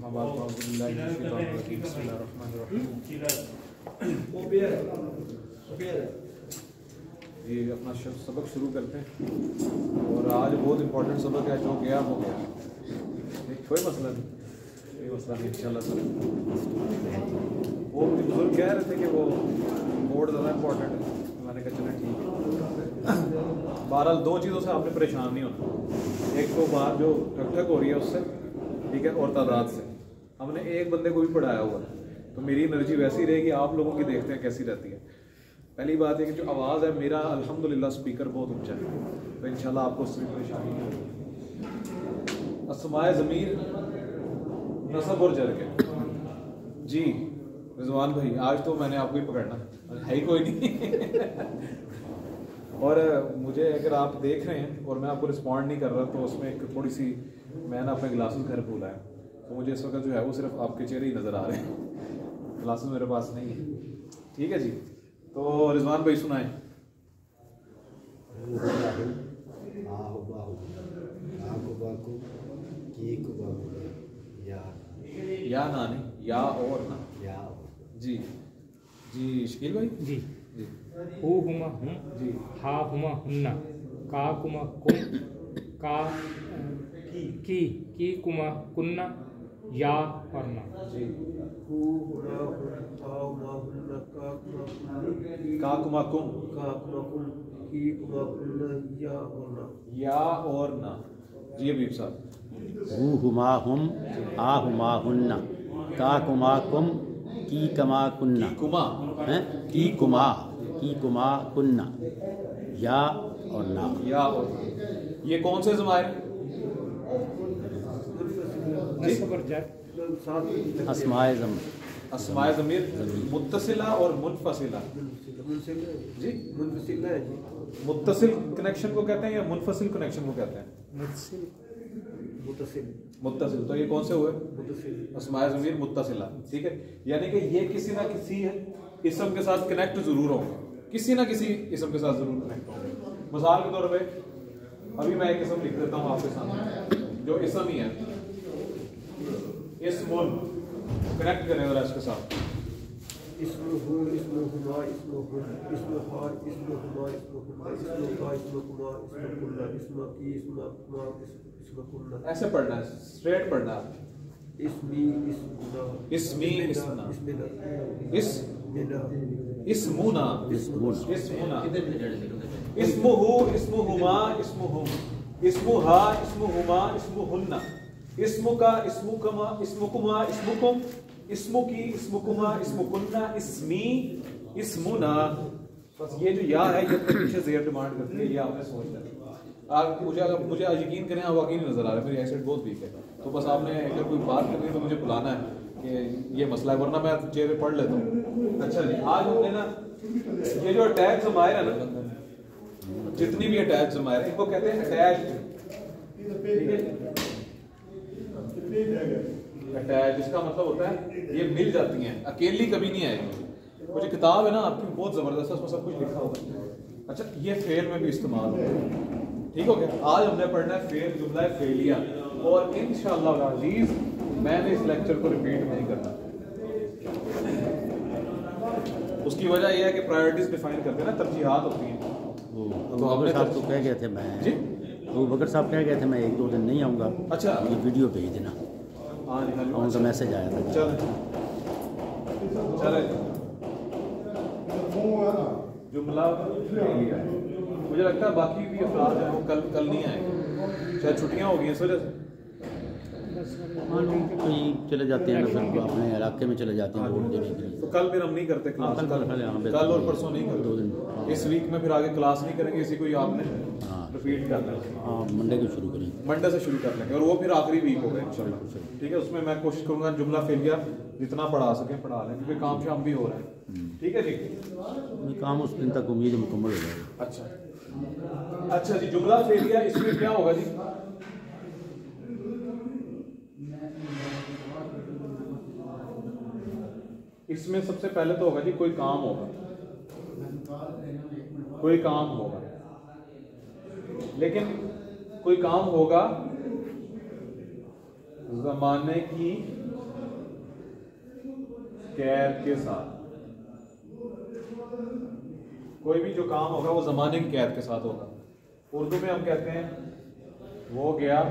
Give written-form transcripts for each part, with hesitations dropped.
ये अपना सबक शुरू करते हैं और आज बहुत इंपॉर्टेंट सबक है, जो गया हो गया, कोई मसला नहीं, कोई मसला नहीं इंशाल्लाह। वो बुजुर्ग कह रहे थे कि वो बोर्ड ज़्यादा इंपॉर्टेंट है, मैंने कहा चलो ठीक है। बहरहाल दो चीज़ों से आपने परेशान नहीं होना, एक तो बात जो ठक हो रही है उससे, ठीक है, और तादाद से। हमने एक बंदे को भी पढ़ाया हुआ है तो मेरी एनर्जी वैसी रहेगी, आप लोगों की देखते हैं कैसी रहती है। पहली बात है कि जो आवाज़ है मेरा अल्हम्दुलिल्लाह स्पीकर बहुत ऊंचा है, तो इंशाल्लाह आपको उससे परेशानी नहीं होगी। अस्माए ज़मीर नसब और जर के जी रिजवान भाई, आज तो मैंने आपको ही पकड़ना है ही कोई नहीं और मुझे अगर आप देख रहे हैं और मैं आपको रिस्पॉन्ड नहीं कर रहा तो उसमें एक थोड़ी सी, मैं ना अपने ग्लासेस घर भूला है, तो मुझे इस वक्त जो है वो सिर्फ आपके चेहरे ही नज़र आ रहे हैं, ग्लासेस मेरे पास नहीं है। ठीक है जी, तो रिजवान भाई सुनाए। या ना नहीं, या और ना, या जी जी शकील भाई जी जी। हु हुमा हुम जी, हा हुमा हुन्ना, का कुमा कुम, का की कुमा कुन्ना, या और ना जी। हु हुमा हुम हा हुमा हुन्ना, का कुमा कुम, की कुमा कुन्ना, या और ना जी हबीब साहब। हु हुमा हुम आ हुमा हुन्ना, का कुमा कुम, की कमा कुन्ना, कुमा हैं की कुमा कुन्ना, या और ना। या और ना, ये कौन से ज़मायर? अस्माए ज़म अस्माए ज़मीर मुत्तसिला और मुनफसिला जी। मुत्तसिल कनेक्शन को कहते हैं या मुनफसिल कनेक्शन को कहते हैं? मुत्तसिल। तो ये कौन से हुए? अस्माए ज़मीर मुत्तसिला, ठीक है। यानी कि ये किसी ना किसी इसम के साथ कनेक्ट जरूर होंगे, किसी ना किसी इसम के साथ जरूर कनेक्ट होंगे। मिसाल के तौर पे अभी मैं एक इसम लिख देता हूँ आपके सामने, जो इसम ही है, इसमुन कनेक्ट करें जरा इसके साथ। इसमुहु, इसमुहुमा, इसमुहुन, इसमुहा, इसमुहुमा, इसमुहुन्ना, इसमुका, इसमुकुमा, इसमुकुन्ना, इसमुकी, इसमुकुमा, इसमुकुन्ना। ऐसे पढ़ना है, स्ट्रेट पढ़ना है। इसमी, इसमुना, इसमी, इसमुना, इसमिना, इसमुना, इसमुना, इसमुहु, इसमुहुमा, इसमुहुम, इसमुहा, इसमुहुमा, इसमुहुन्ना, इसमुका, इसमुकमा, इसमुकुमा, इसमुकुम, इसमुकी, इसमुकुमा, इसमुकुन्ना, इसमी, इसमुना। बस ये जो या है ये पीछे ज़ेर डिमांड करती है, ये आपने समझना है। आप मुझे यकीन करें, आप वाकई नहीं नजर आ रहा है, मेरी आईसाइट बहुत वीक है, तो बस आपने अगर कोई बात करनी है तो मुझे बुलाना है कि ये मसला है, वरना मैं चेहरे पढ़ लेता हूँ। अच्छा जी, आज हमने ना ये जो अटैच ज़मायर है ना, जितनी भी अटैच ज़मायर इनको कहते हैं अटैच्ड, ठीक है। अटैच इसका मतलब होता है ये मिल जाती हैं, अकेली कभी नहीं आएगी। मुझे किताब है ना आपकी बहुत ज़बरदस्त है, उसमें सब कुछ लिखा होगा। अच्छा, ये फेल में भी इस्तेमाल होता है, ठीक हो गया। आज हमने पढ़ना है फेल, जुमला फेलिया, और इंशाअल्लाह अजीज मैंने इस लेक्चर को रिपीट नहीं करना। उसकी वजह यह है कि प्रायोरिटीज डिफाइन करते हैं ना, तरजीहात होती हैं। तो हमने साहब तो कह गए थे मैं जी, तो बकर साहब कह गए थे मैं 1-2 दिन नहीं आऊँगा। अच्छा, ये वीडियो भेज देना। हाँ जी, उनका मैसेज आया था। चले जुमला फेलिया, मुझे लगता है बाकी भी अफराद हैं वो कल नहीं आएंगे, शायद छुट्टियां हो गई हैं इस वजह से। कहीं चले जाते हैं ना, फिर अपने इलाके में चले जाते हैं वोट देने के लिए। तो कल फिर हम नहीं करते क्लास, कल और परसों नहीं करते, 2 दिन। इस वीक में फिर आगे क्लास नहीं करेंगे, इसी को ही आपने रिपीट करना है। हाँ, मंडे को शुरू करेंगे, मंडे से शुरू कर लेंगे, और वो फिर आखिरी वीक होगा इंशाल्लाह, ठीक है। उसमें मैं कोशिश करूंगा जुमला फेलिया जितना पढ़ा सके पढ़ा लें, क्योंकि काम शाम भी हो रहा है, ठीक है जी। काम उस दिन तक उम्मीद मुकम्मल हो जाएगा। अच्छा अच्छा जी, जुमला फेलिया इसमें क्या होगा जी? इसमें सबसे पहले तो होगा जी कोई काम होगा, कोई काम होगा, लेकिन कोई काम होगा ज़माने की कैद के साथ। कोई भी जो काम होगा वो ज़माने की कैद के साथ होगा। उर्दू में हम कहते हैं वो गया,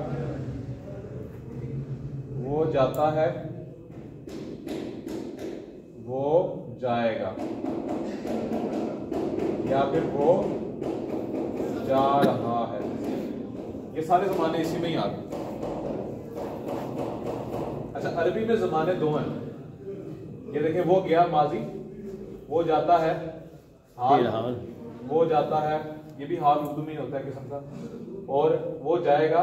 वो जाता है, वो जाएगा, या फिर वो जा रहा है। ये सारे ज़माने इसी में ही आते हैं। अच्छा, अरबी में ज़माने दो हैं। ये देखें, वो गया माजी, वो जाता है हाल, वो जाता है, ये भी हाल उर्दू में ही होता है किस्म का, और वो जाएगा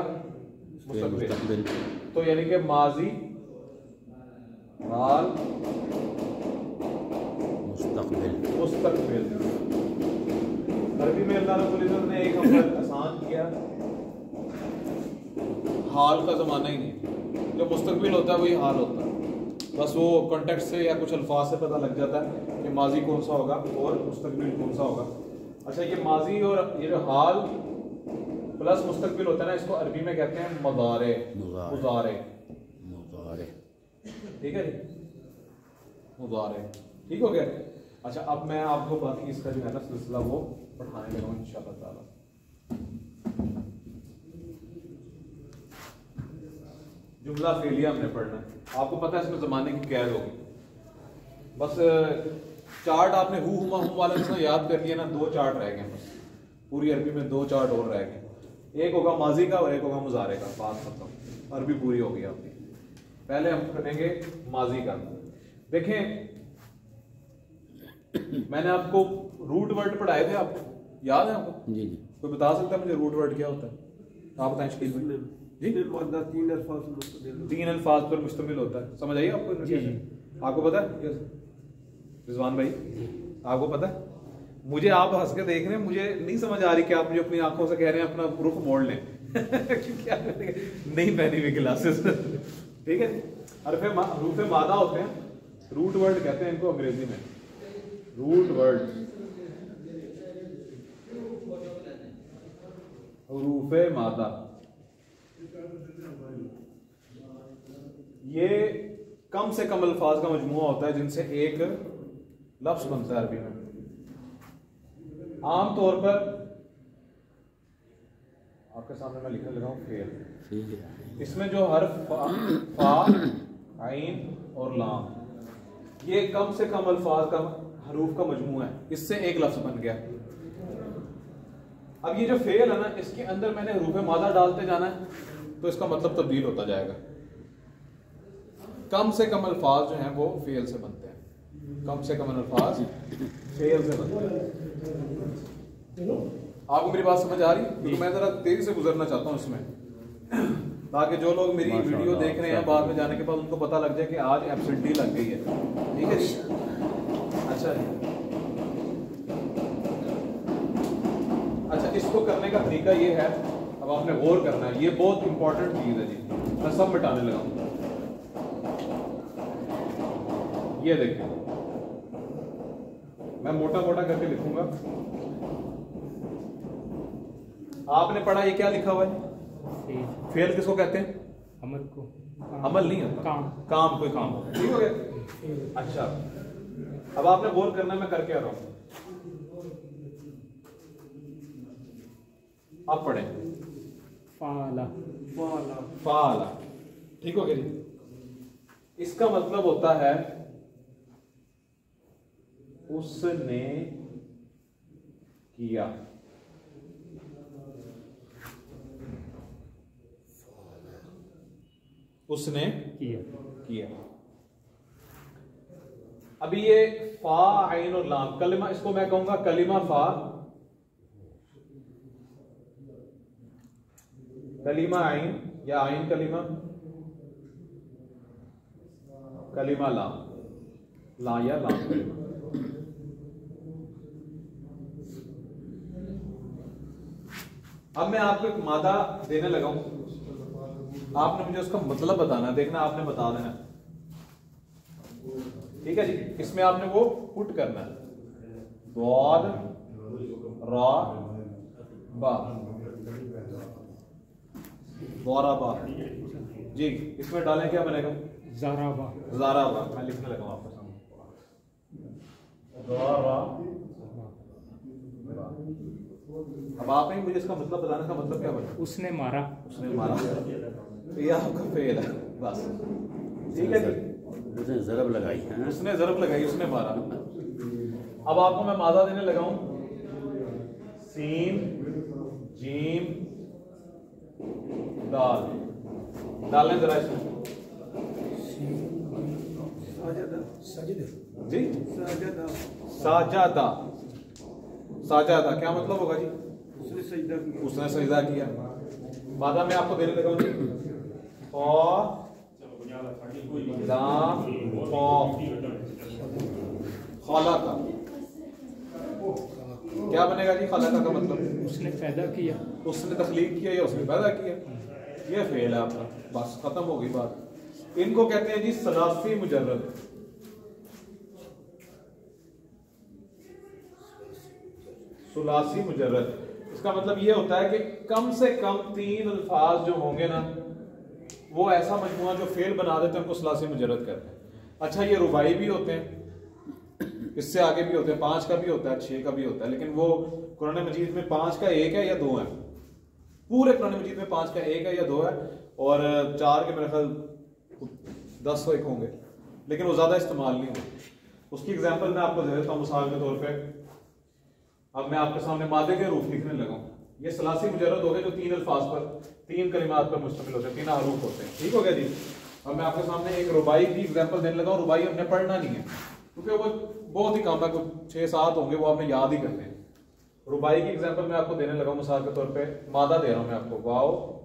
मुस्तकबिल। तो यानी कि माजी, हाल, मुस्तकबिल। अरबी में अल्लाह रब्बुल इज्जत ने एक अमल आसान किया, हाल का ज़माना ही नहीं, जो मुस्तकबिल होता है वही हाल होता है। बस वो कॉन्टेक्स्ट से या कुछ अल्फाज से पता लग जाता है कि माजी कौन सा होगा और मुस्तकबिल कौन सा होगा। अच्छा, ये माजी और ये जो हाल प्लस मुस्तकबिल होता है ना, इसको अरबी में कहते हैं मुज़ारे। ठीक है जी, मुज़ारे। ठीक हो गया। अच्छा, अब मैं आपको बाकी इसका जो है ना सिलसिला वो पढ़ाने लगा इंशाअल्लाह ताला। जुमला फेलिया हमने पढ़ना है। आपको पता है इसमें ज़माने की कैद होगी। बस चार्ट आपने हु हुमा हुम वाला जिसने याद कर लिया ना, दो चार्ट रह गए बस। पूरी अरबी में दो चार्ट और रह गए, एक होगा माजी का और एक होगा मुजारे का। बात खत्म, अरबी पूरी होगी आपकी। पहले हम करेंगे माजी का। देखें, मैंने आपको रूट वर्ड पढ़ाए थे, आपको याद है? आपको जी जी। कोई बता सकता है मुझे रूट वर्ड क्या होता है? आप बताएं शकील भाई। जी, तीन अल्फाज पर मुश्तमिल होता है। समझ आइए आपको? जी जी। आपको पता है रिजवान भाई? आपको पता है? मुझे आप हंस के देख रहे हैं, मुझे नहीं समझ आ रही कि आप मुझे अपनी आंखों से कह रहे हैं अपना रुख मोड़ लें। क्या नहीं पहनी हुई ग्लासेस। ठीक है। रूफे मादा होते हैं, रूट वर्ड कहते हैं इनको अंग्रेजी में, रूट वर्ड। रूफे मादा ये कम से कम अल्फाज का मजमुआ होता है जिनसे एक लफ्ज बनता है अरबी में। आम तौर पर आपके सामने मैं लिखने लगा हूं फेल। इसमें जो हर्फ फा, आइन और लाम, ये कम से कम अल्फाज का हरूफ का मजमुआ है, इससे एक लफ्ज बन गया। अब ये जो फेल है ना, इसके अंदर मैंने हरूफ मादा डालते जाना है तो इसका मतलब तब्दील होता जाएगा। कम से कम अल्फाज जो हैं वो फेल से बनते हैं, कम से कम अल्फाज फेल से बनते हैं। आपको मेरी बात समझ आ रही? क्योंकि मैं जरा तेजी से गुजरना चाहता हूँ इसमें, ताकि जो लोग मेरी वीडियो देख रहे हैं बाद में जाने के बाद उनको पता लग जाए कि आज एब्सेंटी लग गई है। ठीक है जी? अच्छा जी। अच्छा, इसको करने का तरीका ये है, अब आपने गौर करना है, ये बहुत इंपॉर्टेंट चीज है जी। मैं सब मिटाने लगा हूं। ये देखिए, मैं मोटा मोटा करके लिखूंगा। आपने पढ़ा ये क्या लिखा हुआ है? फेल किसको कहते हैं? अमल को। अमल नहीं होता, काम कोई काम होता है। ठीक हो गया? अच्छा, अब आपने गौर करना, मैं करके आ रहा हूं। आप पढ़े फाला। फाला। फाला। ठीक हो गया जी? इसका मतलब होता है उसने किया। उसने किया। अभी ये फा, आइन और लाम, कलिमा, इसको मैं कहूंगा कलिमा फा, कलिमा आइन या आइन कलिमा, कलिमा लाम, ला या लाम कलिमा। अब मैं आपको एक मादा देने लगा हूं, आपने मुझे उसका मतलब बताना, देखना आपने बता देना। ठीक है जी? इसमें आपने वो पुट करना है, द्वाद, रा, बा, द्वाराबा जी। इसमें डालें क्या बनेगा? ज़ाराबा। ज़ाराबा। मैं लिखने लगा हूं आपके सामने। अब आपने मुझे इसका मतलब बताने का मतलब क्या बना? उसने मारा। उसने मारा, तो ये आपका फेल है बस। ठीक है जी, उसने ज़रब लगाई है। उसने ज़रब लगाई, उसने मारा। अब आपको मैं मादा देने लगा हूं, सीन जीम दाल। डालें जरा इसमें जी। साजादा, साजादा क्या मतलब होगा जी? उसने सजदा किया। उसने सजदा किया। मादा मैं आपको देने लगा हूं जी, और लाम खालाका। क्या बनेगा जी खालाका का मतलब? उसने पैदा किया। उसने तख्लीक किया या उसने पैदा किया। ये फेल है आपका, बस खत्म हो गई बात। इनको कहते हैं जी सलासी मुजर्रद। सुलासी मुजर्रद, इसका मतलब ये होता है कि कम से कम 3 अल्फाज जो होंगे ना, वो ऐसा मजमुआ जो फेल बना देते हैं, उनको सलासी मुजर्रद कहते हैं। अच्छा, ये रुबाई भी होते हैं, इससे आगे भी होते हैं, 5 का भी होता है, 6 का भी होता है, लेकिन वो कुरान मजीद में 5 का 1 है या 2 है। पूरे कुरान मजीद में 5 का 1 है या 2 है, और 4 के मेरे ख्याल 10 1 होंगे, लेकिन वो ज्यादा इस्तेमाल नहीं होते। उसकी एग्जाम्पल मैं आपको दे देता हूँ मिसाल के तौर पर। अब मैं आपके सामने मादे के रूप लिखने लगा हूँ। ये सलासी मुजर्रद हो गए जो 3 अल्फाज पर, 3 कलिमात पर मुश्तमिल होते हैं, 3 हरूफ होते हैं। ठीक हो गया जी। अब मैं आपके सामने एक रुबाई की एग्जाम्पल देने लगा हूँ। रुबाई हमने पढ़ना नहीं है क्योंकि वो बहुत ही कम है, कुछ 6-7 होंगे, वो आपने याद ही करने हैं। रुबाई की एग्जाम्पल मैं आपको देने लगा हूँ मिसाल के तौर पे। मादा दे रहा हूँ मैं आपको, वाओ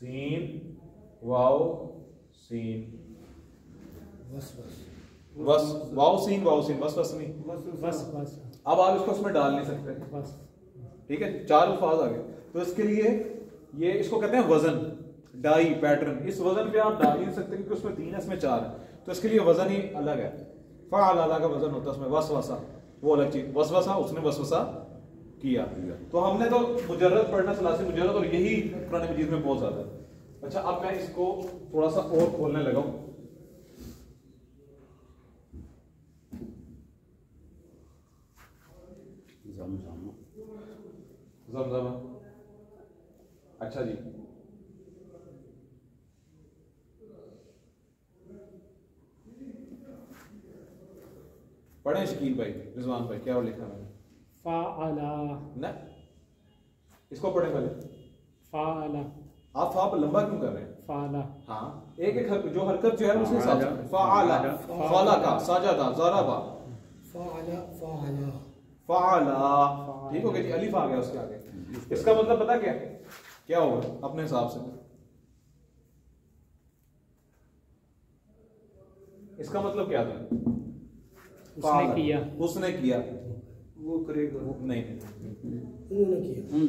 सीन बस, वाओ सीन बस नहीं, बस बस अब आप इसको उसमें डाल नहीं सकते। बस। ठीक है, 4 अल्फाज आ गए, तो इसके लिए ये इसको कहते हैं वजन, डाई पैटर्न। इस वजन पे आप डाल नहीं सकते क्योंकि उसमें 3 है, इसमें 4 है, तो इसके लिए वजन ही अलग है। फ़अल का वजन होता है उसमें, वसवसा वो अलग चीज, वसवसा उसने वसवसा किया। तो हमने तो मुजर्रद पढ़ना, सलासी मुजर्रद, और यही कुरान मजीद में बहुत ज्यादा है। अच्छा, अब मैं इसको थोड़ा सा और खोलने लगा हूं। ज़मज़म, अच्छा जी, पढ़े शकील भाई, रिजवान भाई, क्या लिखा मैंने? फ़अला ना, इसको पढ़े पहले। फ़अला, आप फा पर लंबा क्यों कर रहे हैं? फ़अला, हाँ, एक एक जो हरकत जो है उसके साथ। फ़अला, फ़अला, साजदा, ज़रबा, फ़अला। ठीक हो गया जी, अलिफ आ गया उसके आगे। इसका मतलब पता क्या होगा अपने हिसाब से? इसका मतलब क्या था? उसने किया, वो करेगा, नहीं, उन्होंने किया, उन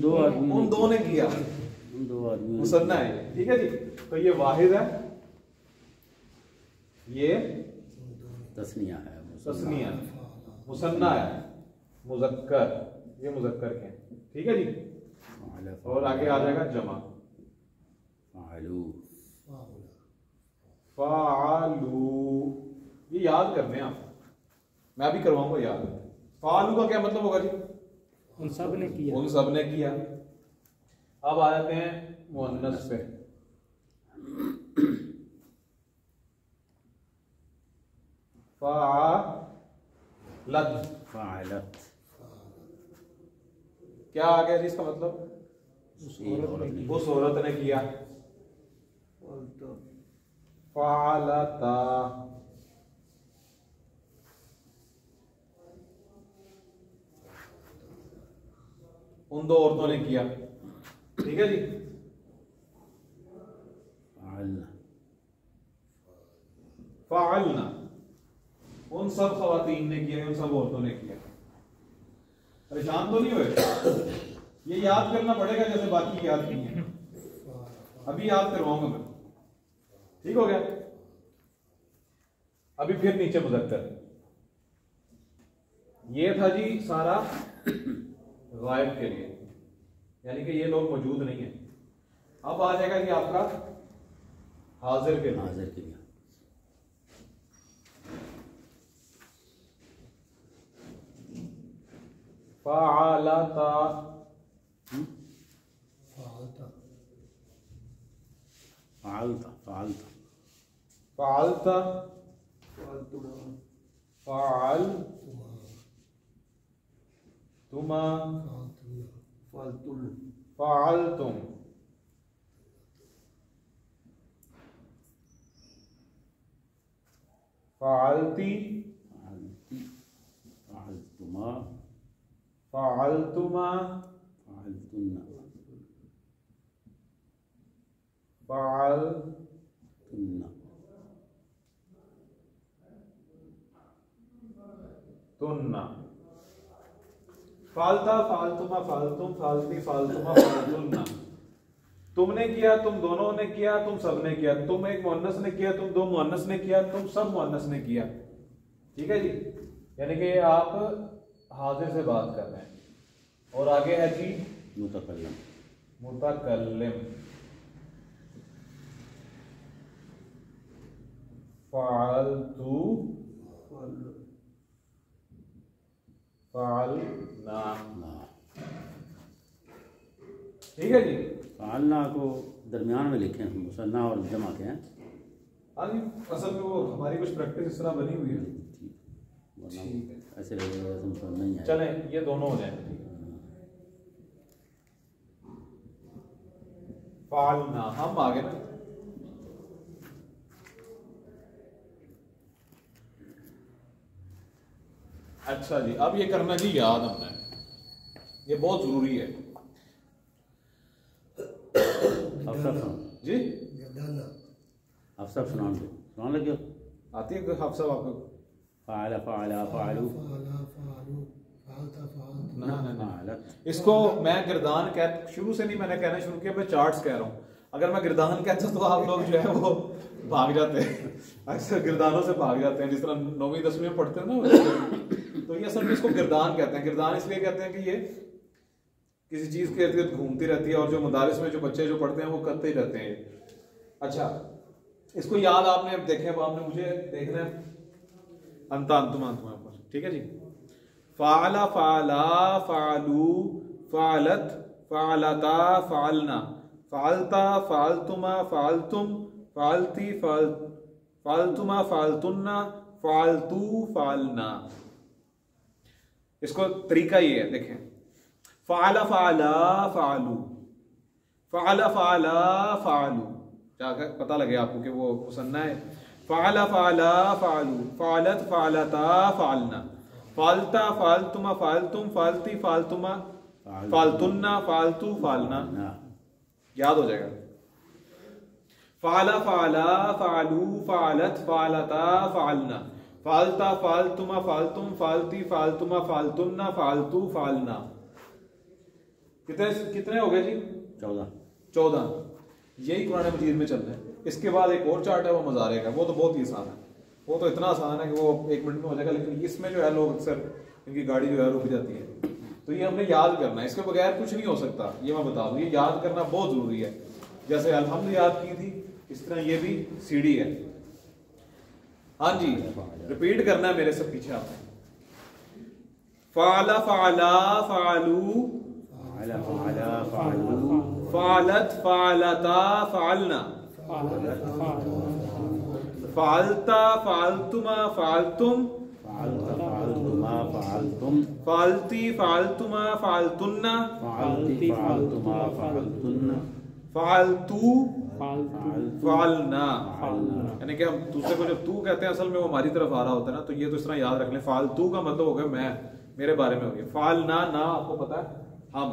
दो ने किया, उन दो आदमी मुसन्ना है। ठीक है जी, तो ये वाहिद है, ये तस्निया है, तस्निया, मुसन्ना है, मुज़क्कर, ये मुज़क्कर के हैं। ठीक है जी, और आगे आ जाएगा जमा, फ़अलू। ये याद करने हैं आप, मैं भी करवाऊंगा याद। फ़अलू का क्या मतलब होगा जी? उन सब ने किया। उन सब ने किया। अब आ जाते हैं मुअन्नस पे। फ़अलत, क्या आ गया जी इसका मतलब? उस औरत ने किया। फ़अलता, उन 2 औरतों ने किया। ठीक है जी, फ़अलना, उन सब ख़वातीन ने किया, उन सब औरतों ने किया। परेशान तो नहीं हुए? ये याद करना पड़ेगा जैसे बाकी याद नहीं है, अभी याद करवाऊंगा मैं। ठीक हो गया। अभी फिर नीचे मुज़क्कर, ये था जी सारा गायब के लिए, यानी कि ये लोग मौजूद नहीं है। अब आ जाएगा जी आपका हाजिर के लिए। हाजिर के लिए फ़अलता, फ़अलता, फ़अलता, फ़अलता, फ़अलता, फ़अलतुमा, फ़अलतुमा, फ़अलतुम, फ़अलतुम, फ़अलती, फ़अलती, फ़अलतुमा, फ़अलतुमा, फ़अलतुन्ना, फ़अलतुन्ना, फ़अलता, फ़अलतुमा, फ़अलतुम, फ़अलती, फ़अलतुमा, फ़अलतुन्ना। तुमने किया, तुम दोनों ने किया, तुम सब ने किया, तुम एक मुअन्नस ने किया, तुम दो मुअन्नस ने किया, तुम सब मुअन्नस ने किया। ठीक है जी, यानी कि आप हाजिर से बात कर रहे हैं। और आगे है जी मुतकल्लिम, मुतकल्लिम, फ़अलतु, फ़अलना। ना, ठीक है जी। फ़अलना को दरमियान में लिखे हैं, मुसन्ना और जमा के हैं। हाँ जी, असल में वो हमारी कुछ प्रैक्टिस इस तरह बनी हुई है। ठीक, वरना ठीक है। ऐसे लगेगा समझ नहीं है। चलें, ये दोनों हो जाएंगे। फ़अलना, हम आगे ना। अच्छा जी, अब ये करना जी याद हमने, ये बहुत जरूरी है अफसर सुनाओ जी। गर्दाना, अफसर सुनाओ लगे। आती है कोई हाफसा आपको? फ़अल, फ़अला, फ़अलू, फ़अला, फ़अलू, फ़अलता, फ़अलतु, ना ना ना, फ़अलत, इसको मैं गिरदान कह, शुरू से नहीं मैंने कहना शुरू किया, मैं चार्ट्स कह रहा हूँ। अगर मैं गिरदान कहता तो आप लोग जो है वो भाग जाते हैं, अक्सर गिरदानों से भाग जाते हैं, जिस तरह 9वीं 10वीं में पढ़ते हैं ना। तो ये असल में इसको गिरदान कहते हैं। गिरदान इसलिए कहते हैं कि ये किसी चीज के इर्द गिर्द घूमती रहती है, और जो मदारिस में जो बच्चे जो पढ़ते हैं वो करते ही रहते हैं। अच्छा, इसको याद आपने देखे, अब आपने मुझे देखना है अंता अंतुमा अंतुमा पर। ठीक है जी। फ़अला, फ़अला, फ़अलू, फ़अलत, फ़अलता, फ़अलना, फ़अलता, फ़अलतुमा, फ़अलतुम, फ़अलती, फ़अलतुमा, फ़अलतुन्ना, फ़अलतू, फ़अलना। इसको तरीका ये है, देखें। फ़अला, फ़अला, फ़अलू, फ़अला, फ़अला, फ़अलू, जाकर पता लगे आपको कि वो मुसन्ना है। फ़अला, फ़अला, फ़अलू, फ़अलत, फ़अलता, फ़अलना, फ़अलता, फ़अलतुमा, फ़अलतुम, फ़अलती, फ़अलतुमा, फ़अलतुन्ना, फ़अलतू, फ़अलना। ना, याद हो जाएगा। फ़अला, फ़अला, फ़अलू, फ़अलत, फ़अलता, फ़अलना, फ़अलता, फ़अलतुमा, फ़अलतुम, फ़अलती, फ़अलतुमा, फ़अलतुन्ना, फ़अलतू, फ़अलना। कितने कितने हो गए जी? 14। यही कुरान मजीद में चल रहा है। इसके बाद एक और चार्ट है, वो मुज़ारे का। वो तो बहुत ही आसान है, वो तो इतना आसान है कि वो 1 मिनट में हो जाएगा। लेकिन इसमें जो है लोग अक्सर, इनकी गाड़ी जो है रुक जाती है। तो ये हमने याद करना है, इसके बगैर कुछ नहीं हो सकता, ये मैं बता दूं। ये याद करना बहुत जरूरी है। जैसे अलहम्द याद की थी, इस तरह ये भी सीढ़ी है। हाँ जी, रिपीट करना है मेरे से पीछे आपने। फ़अला, फ़अला, फ़अलू, फ़अला, फ़अला, फ़अलू, फ़अलत, फ़अलता, फ़अलना, फ़अलता, फ़अलतुमा, फ़अलतुम, फ़अलता, फ़अलतुमा, फ़अलतुम, फ़अलती, फ़अलतुमा, फ़अलतुन्ना, फ़अलती, फ़अलतुमा, फ़अलतुन्ना, फ़अलतू, फालतू फ़अलना। फ़अलना। यानी कि हम दूसरे को जब तू कहते हैं, असल में वो हमारी तरफ आ रहा होता है ना। तो ये तो इस तरह याद रख लें। फ़ालतू का मतलब हो गया मैं, मेरे बारे में हो गया। फ़अलना, ना आपको पता है हम।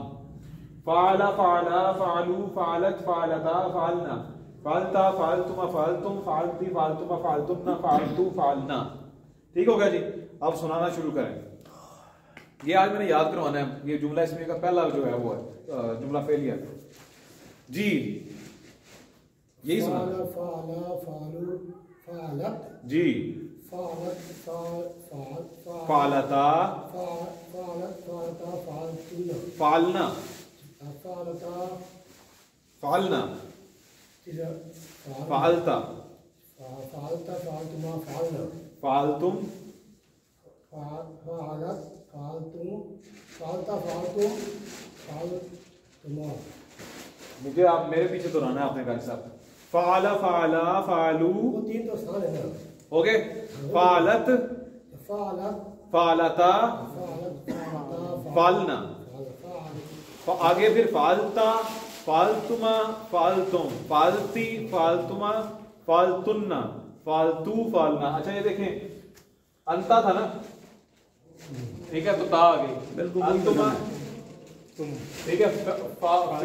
फ़अला, फ़अला, फ़अलू, फ़अलत, फ़अलता, फ़अलना, फ़अलता, फ़अलतुमा, फ़अलतुम, फ़अलती, फ़अलतुमा, फ़अलतुन्ना, फ़अलतू, फ़अलना। ठीक हो गया जी। अब सुनाना शुरू करें। ये आज मैंने याद करवाना है। ये जुमला इसमें का पहला जो है वो है जुमला फेलिया जी। यही सुना फ़अला, फ़अला, फ़अलू, फ़अलत, जी। फ़अलत, फ़अलता, फ़अलत, फ़अलता, फ़अलतुन्ना, फ़अलना, फ़अलता, फ़अलना, फ़अलता, फ़अलता, फ़अलतुमा, फ़अलना, फ़अलतुम, फ़अलत, फ़अलतुम, फालता फालतुम फालतुमा। मुझे आप मेरे पीछे दोहराना है आपने कारी साहब। फाला फाला फालू, वो तीन तो स्थान है ना। हो गए। फालत फालत फालता फालत फालता फालना, फाल आगे फिर फालता फालतुमा फालतुम, फालती फालतुमा फालतुन्ना, फालतू फालना। अच्छा ये देखें अंता था ना, ठीक है, तो ता आ गई। बिल्कुल अंतुमा, तुम ठीक है, फालतुम,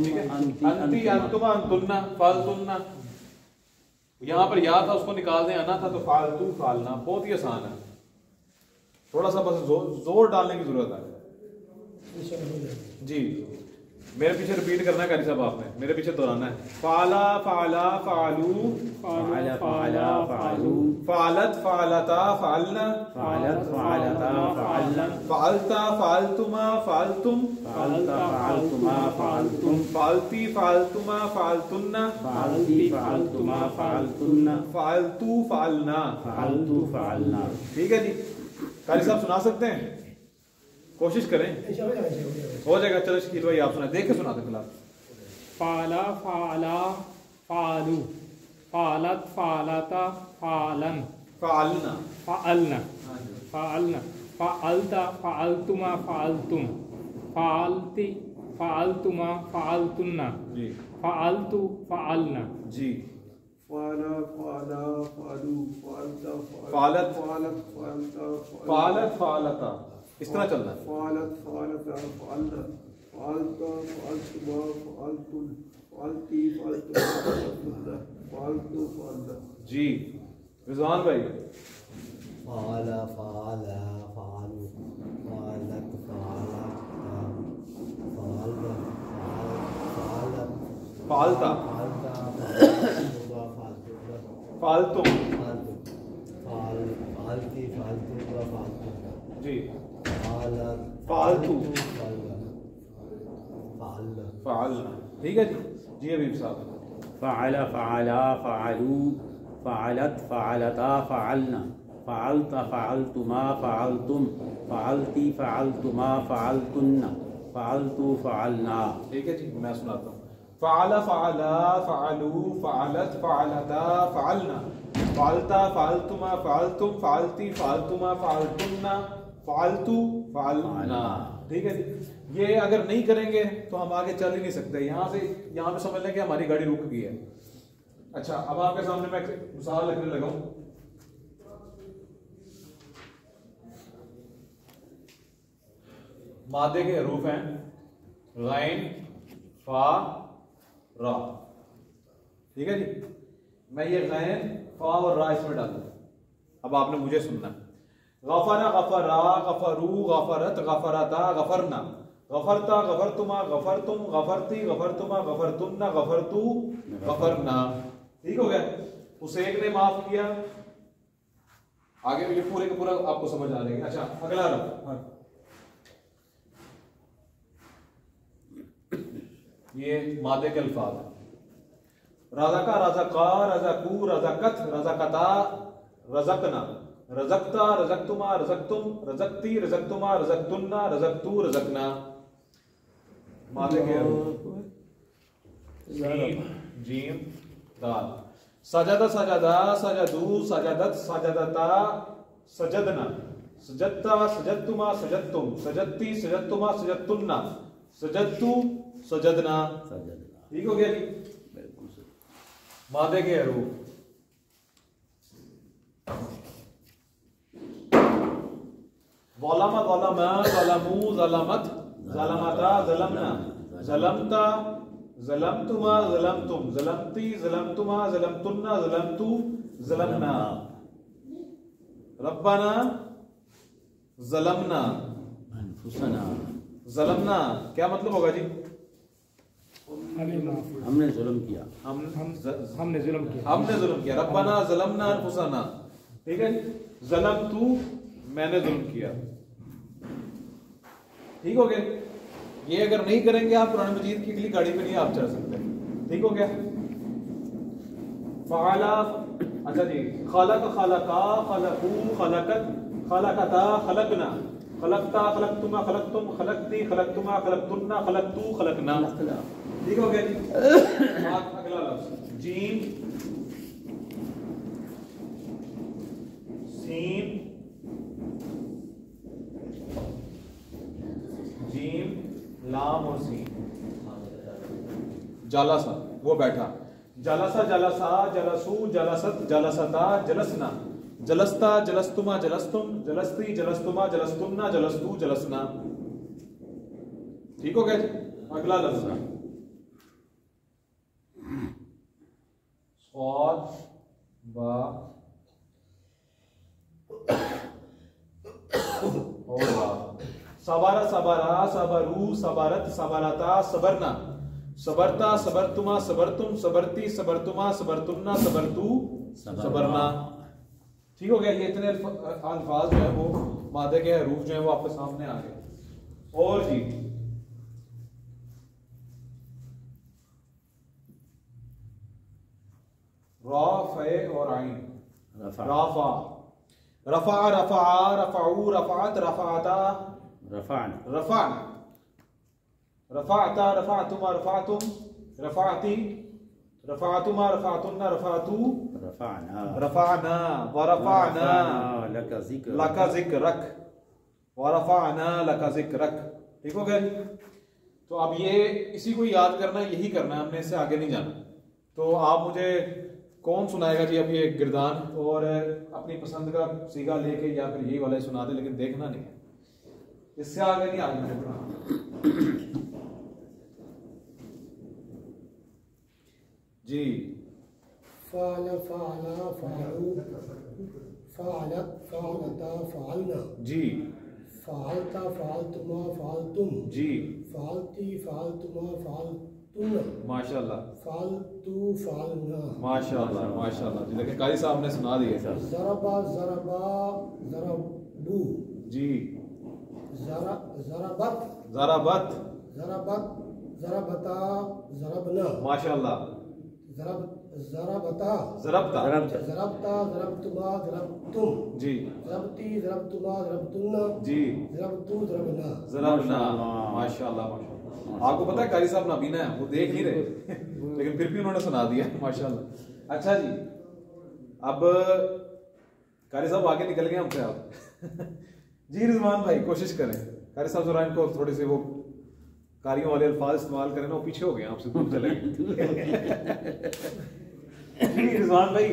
ठीक है, अंती अंतुमा अंतुन्ना फालतुन्ना। यहाँ पर या था उसको निकाल दें, आना था तो फालतू फालना। बहुत ही आसान है, थोड़ा सा बस जोर डालने की जरूरत है। जी मेरे पीछे रिपीट करना है कारी साहब, आपने मेरे पीछे दोहराना है। फाला फाला फालू, फाला फाला फालू, फालत फालता फालना, फालत फालता फालना, फालता फालतुमा फालतुम, फालता फालतुमा फालतुम, फालती फालतुमा फालतुन्ना, फालती फालतुमा फालतुन्ना, फालतू फालना। फालतू फालना। ठीक है जी, कारी साहब सुना सकते हैं? कोशिश करें, हो जाएगा। चलो शकील भाई आप सुना, देख के सुना दे फिलहाल। फाला फाला फालू, फालत फालता फालन, फालना, फालना फालना, फालता फालतुमा फालतुम, फालती फालतुमा फालतुन्ना, जी फालतू फालना। जी फाला फाला फालू फालता फालत फालत फालता फालत फालता, इस तरह चलना है। फालत फालता फालना, फालता फालतुमा फालतुन, फालती फालतुमा फालतुन्ना, फालतू फालना। जी रिजवान भाई। फाला फाला फालू, फालत फाला फालना, फालत फालता फालता फालतुमा फालतुम, फालतू, फाल फालती फालतुमा फालतुमा, जी फालत फालतू फालना, फालना। फालना। ठीक है जी। जी हबीब साहब। फ़अल फ़अला फ़अलू, फ़अलत फ़अलता फ़अलना, फ़अलत फ़अलतुमा फ़अलतुम, फ़अलती फ़अलतुमा फ़अलतुन्ना, फ़अलतू फ़अलना। ठीक है जी, मैं सुनाता हूँ। फ़अल फ़अला फ़अलू, फ़अलत फ़अलता फ़अलना, फ़अलता फ़अलतुमा फ़अलतुम, फ़अलती फ़अलतुमा फ़अलतुन्ना, फ़अलतू फ़अलना। ठीक है जी। ये अगर नहीं करेंगे तो हम आगे चल ही नहीं सकते। यहाँ से यहाँ पे समझ लें कि हमारी गाड़ी रुक गई है। अच्छा अब आपके सामने मैं एक मिसाल लिखने लगा हूं। मादे के हरूफ हैं गैन फा रा। ठीक है जी। मैं ये गैन फा और रा इसमें डालूंगा। अब आपने मुझे सुनना है। गफरा गफरा गफरू गफरत गफरता गफरना, गफरता गफरतुमा गफरतुम, गफरती गफरतुमा गफरतुन्ना, गफरतू गफरना। ठीक हो गया। उस एक ने माफ किया, आगे ये पूरे का पूरा आपको समझ आ जाएगा। अच्छा अगला रफ, ये मादे के अल्फाज है। रज़का रज़का रज़कू रज़कत रज़कता रज़कना, रज़कता रज़कतुमा रज़कतुम, रज़कती रज़कतुमा रज़कतुन्ना, रज़कतू रज़कना। मादे के जीम दाल। सजद सजदा सजदू सजदत सजदता सजदना, सजदता सजदतुमा सजदतुम, सजदती सजदतुमा सजदतुन्ना, सजदतू सजदना। ठीक हो गया जी। बिल्कुल सही। मादे के हरूफ ज़लमा ज़लमा ज़लमू ज़लमत ज़लमता ज़लमना, ज़लमता ज़लमतुमा ज़लमतुम, ज़लमती ज़लमतुमा ज़लमतुन्ना, ज़लमतू ज़लमना। रब्बना ज़लमना अनफुसना, ज़लमना क्या मतलब होगा जी? हमें माफ, हमने जुल्म किया। हमने जुल्म किया। हमने जुल्म किया। रब्बना ज़लमना अनफुसना। ठीक है। ज़लमतू मैंने जुल्म किया। ठीक हो गया। ये अगर नहीं करेंगे आप कुरान मजीद की अगली गाड़ी पे नहीं आप चढ़ सकते। ठीक हो गया। फ़अला, अच्छा जी, खलक खलका खलकू खलकत खलकता खलकना, खलकता, खलकतुमा, खलकतुम, खलकती, खलकतुमा, खलकतुन्ना, खलकतू, खलकना। ठीक हो गया जी। अगला लफ्ज जीम, सीन, जीम, लाम और सीन। जालासा, वो बैठा। जालासा, जालासा, जलसू, जलसत, जलसता, जलसना, जलस्ता, जलस्तुमा, जलस्तुम, जलस्ती, जलस्तुमा, जलस्तुन्ना, जलस्तू, जलसना। ठीक हो गया जी। अगला लफ्ज स्वाद, बा और बा। सबारा, सबारा, सबरू, सबरत, सबरता, सबरना, सबरता, सबरतुमा, सबरतुम, सबरती, सबरतुमा, सबरतुन्ना, सबरतू, सबरना। ठीक हो गया। ये इतने अल्फाज जो है वो मादे के हरूफ जो है वो आपके सामने आ गए। और जी रा, फे और आइन। रफा, राफा, रफा, रफा, रफाऊ, रफात, रफाता, रफान, रफान, रफाता, रफातुमा, रफातुम, रफाती, रफातुमा, रफातुन्ना, रफातू, रफाना, रफाना, व रफाना लका जिक्र, लका जिक्रक, व रफाना लका जिक्रक। ठीक हो गया। तो अब ये इसी को याद करना है, यही करना है हमने, इससे आगे नहीं जाना। तो आप मुझे कौन सुनाएगा जी अब ये गिरदान, और अपनी पसंद का सीगा लेके या फिर यही वाला ही सुना दे, लेकिन देखना नहीं है, इससे आगे नहीं आगे मुझे पढ़ाना जी। फ़अल, फ़अला, फ़अलू, फ़अलत, फ़अलता, फ़अलना, जी फ़अलता, फ़अलतुमा, फ़अलतुम, जी फ़अलती, फ़अलतुमा, फ़अलतुन्ना, माशाल्लाह, फ़अलतू, फ़अलना। माशाल्लाह, माशाल्लाह जी। देखिए कारी साहब ने सुना दिए ज़रबा, ज़रबा, ज़रबू, जी। ज़रबत, ज़राबत, ज़रबत, ज़रबता, ज़रबना, माशाल्लाह, ज़रबता, ज़रबता, ज़रबता, ज़रबतुमा, ज़रबतुम, जी ज़रबती, ज़रबतुमा, ज़रबतुन्ना, जी। ज़रबतू, ज़रबना। ज़रबना, माशाल्लाह, माशाल्लाह। आपको पता है कारी साहब नाबीना है, वो देख नहीं रहे लेकिन फिर भी उन्होंने सुना दिया, माशाल्लाह। अच्छा जी, अब कारी साहब आगे निकल गए हमसे आप जी। रिजवान भाई कोशिश करें, कारी साहब जरा इनको थोड़े से वो कारियों वाले अल्फाज इस्तेमाल करें ना, वो पीछे हो गए आपसे, दूर चले गए जी। रिजवान भाई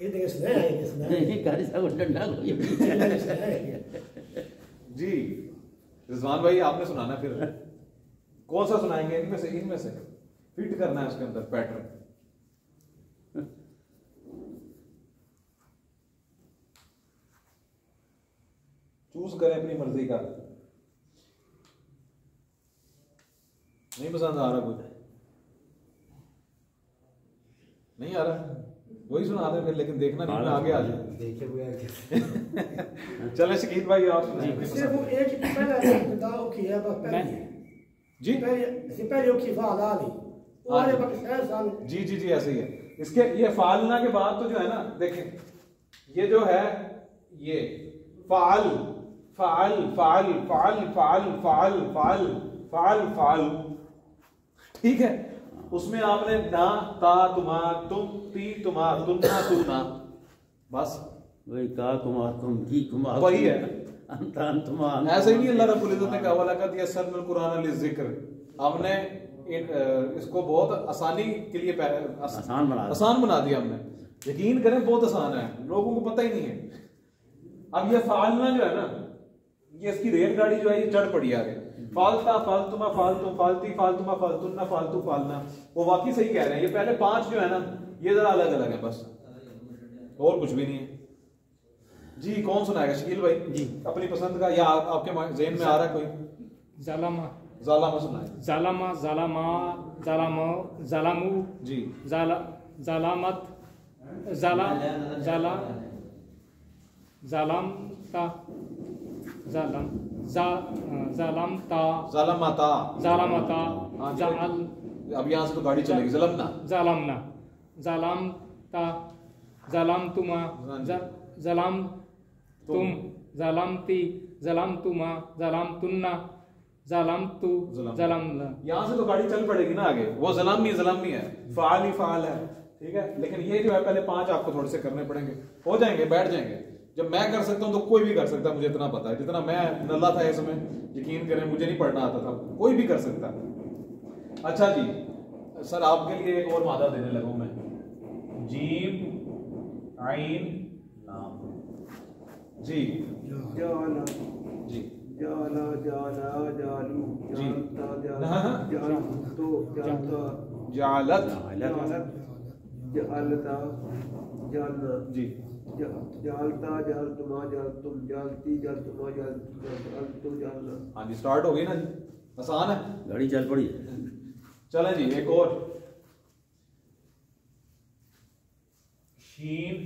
ये देखिए सुना है, ये सुना है, नहीं कारी साहब डंडा कोई ये सुना है। जी। रिजवान भाई आपने सुनाना, फिर कौन सा सुनाएंगे इनमें से फिट करना है उसके अंदर पैटर्न। चूज करें अपनी मर्जी का। नहीं पसंद आ रहा कुछ, नहीं आ रहा, वही सुना दे फिर, लेकिन देखना नहीं, मैं आगे आ जाए। देखे हुए हैं। चले शकील भाई आप सुनाएं। सिर्फ वो एक ही पहले बताओ कि है बस पहले जी पहले वो की फ़ाल आली वो वाले बक्स साल। जी जी जी ऐसे ही है। इसके ये फालना के बाद तो जो है ना, देखें ये जो है ये फाल फाल फाल फाल फाल फाल फाल फाल फाल, ठीक है। उसमें आपने ना, ता, तुमा, तुम, ती, तुमा, तुन्ना, तुना, बस वही का कुमार कुम की कुमार वही है। अंतान तुमान ऐसे ही नहीं अल्लाह रब्बुल इज्जत ने कहा वाला का दिया सरल कुरान अल जिक्र, हमने इसको बहुत आसानी के लिए आसान बना दिया हमने। यकीन करें बहुत आसान है, लोगों को पता ही नहीं है। अब ये फालना जो है ना, ये इसकी रेलगाड़ी जो है ये चढ़ पड़ी आगे। फालता, फालतुमा, फालतू, फालती, फालतुमा, फालतुन्ना, फालतू, फालना, वो वाकई सही कह रहे हैं। ये पहले 5 जो है ना, ये जरा अलग अलग है बस, और कुछ भी नहीं है जी। कौन सुनाएगा शकील भाई जी अपनी पसंद का, या आपके ज़हन में आ रहा है कोई? जालामा, जालामा सुनाए। जालामा, जालामा, जालामो, जालामू जी। जालामत, जाला, जाला, जालामता, जालाम, जालामता, जालामाता, जालामता, हाँ जी। जाल, अब यहाँ से तो गाड़ी चलेगी। जलमना, जालामना, जालामता, जालामतुमा, जालाम तुम, ज़लमती, ज़लमतुमा, ज़लमतुन्ना, ज़लमतु, ज़लमना। यहाँ से तो गाड़ी चल पड़ेगी ना आगे, वो ज़लामी है, फ़ाल ही फ़ाल है, ठीक है। लेकिन ये जो है पहले 5 आपको थोड़े से करने पड़ेंगे, हो जाएंगे, बैठ जाएंगे। जब मैं कर सकता हूँ तो कोई भी कर सकता है, मुझे इतना पता है। जितना मैं नल्ला था इस समय, यकीन करें मुझे नहीं पढ़ना आता था, कोई भी कर सकता है। अच्छा जी सर, आपके लिए एक और मादा देने लगा हूं मैं, जीम आइन लाम जी जाला जी जाला जाला जालू जी। जालता जालतो जालता जालत जालत जालता जालना जी जालता जालतुमा जालतुम जालती जालतुमा जालतो जालना। हाँ जी, स्टार्ट हो गई ना जी, आसान है, गाड़ी चल पड़ी। चलें जी एक और, शीन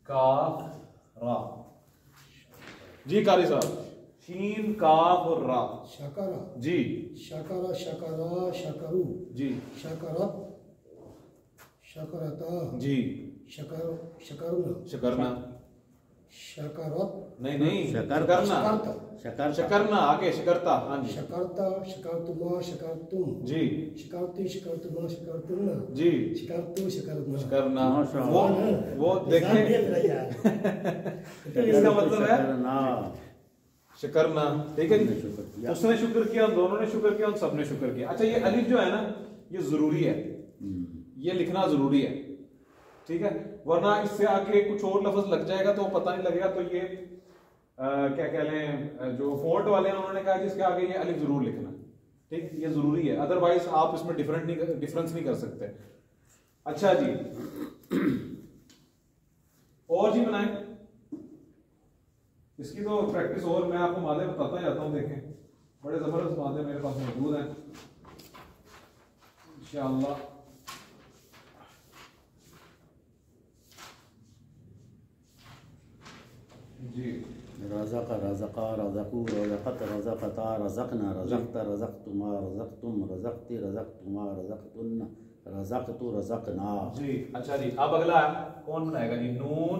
काफ रा जी, कारी साहब, शीन काफ और रा शकरा जी शकरा शकरा शकरू जी शकरत शकरता जी, शकर शकरुना शकरना शकरत नहीं शकर- शकरना, शकरता शकरना आगे शकरता, हाँ जी शकरता शकरतुमा शकरतुम जी शकरती शकरतुमा शकरतुन्ना जी, शकरतु शकरना। करना, माशाअल्लाह। वो देखें इसका मतलब है ना शकरना, ठीक है जी। शुक्र किया। उसने शुक्र किया, उन दोनों ने शुक्र किया, उन सबने शुक्र किया। अच्छा, ये अलिफ जो है ना, ये जरूरी है, ये लिखना जरूरी है, ठीक है, वरना इससे आगे कुछ और लफ्ज लग जाएगा तो पता नहीं लगेगा। तो ये क्या कह लें, जो फोर्ट वाले हैं उन्होंने कहा कि इसके आगे ये अलिफ जरूर लिखना, ठीक, ये जरूरी है, अदरवाइज आप इसमें डिफरेंस नहीं कर सकते। अच्छा जी, और जी बनाए, इसकी तो प्रैक्टिस और मैं आपको मादे बताता जाता हूं, देखें बड़े जबरदस्त मादे मेरे पास मौजूद हैं इंशाअल्लाह। जी, रज़क़ रज़क़ा रज़क़ू रज़क़त रज़क़ता रज़क़ना रज़क़त रज़क़तुमा रज़क़तुम रज़क़ती रज़क़तुमा रज़क़तुन्ना रज़क़तु रज़क़ना जी। अच्छा जी, अब अगला कौन बनाएगा जी, नून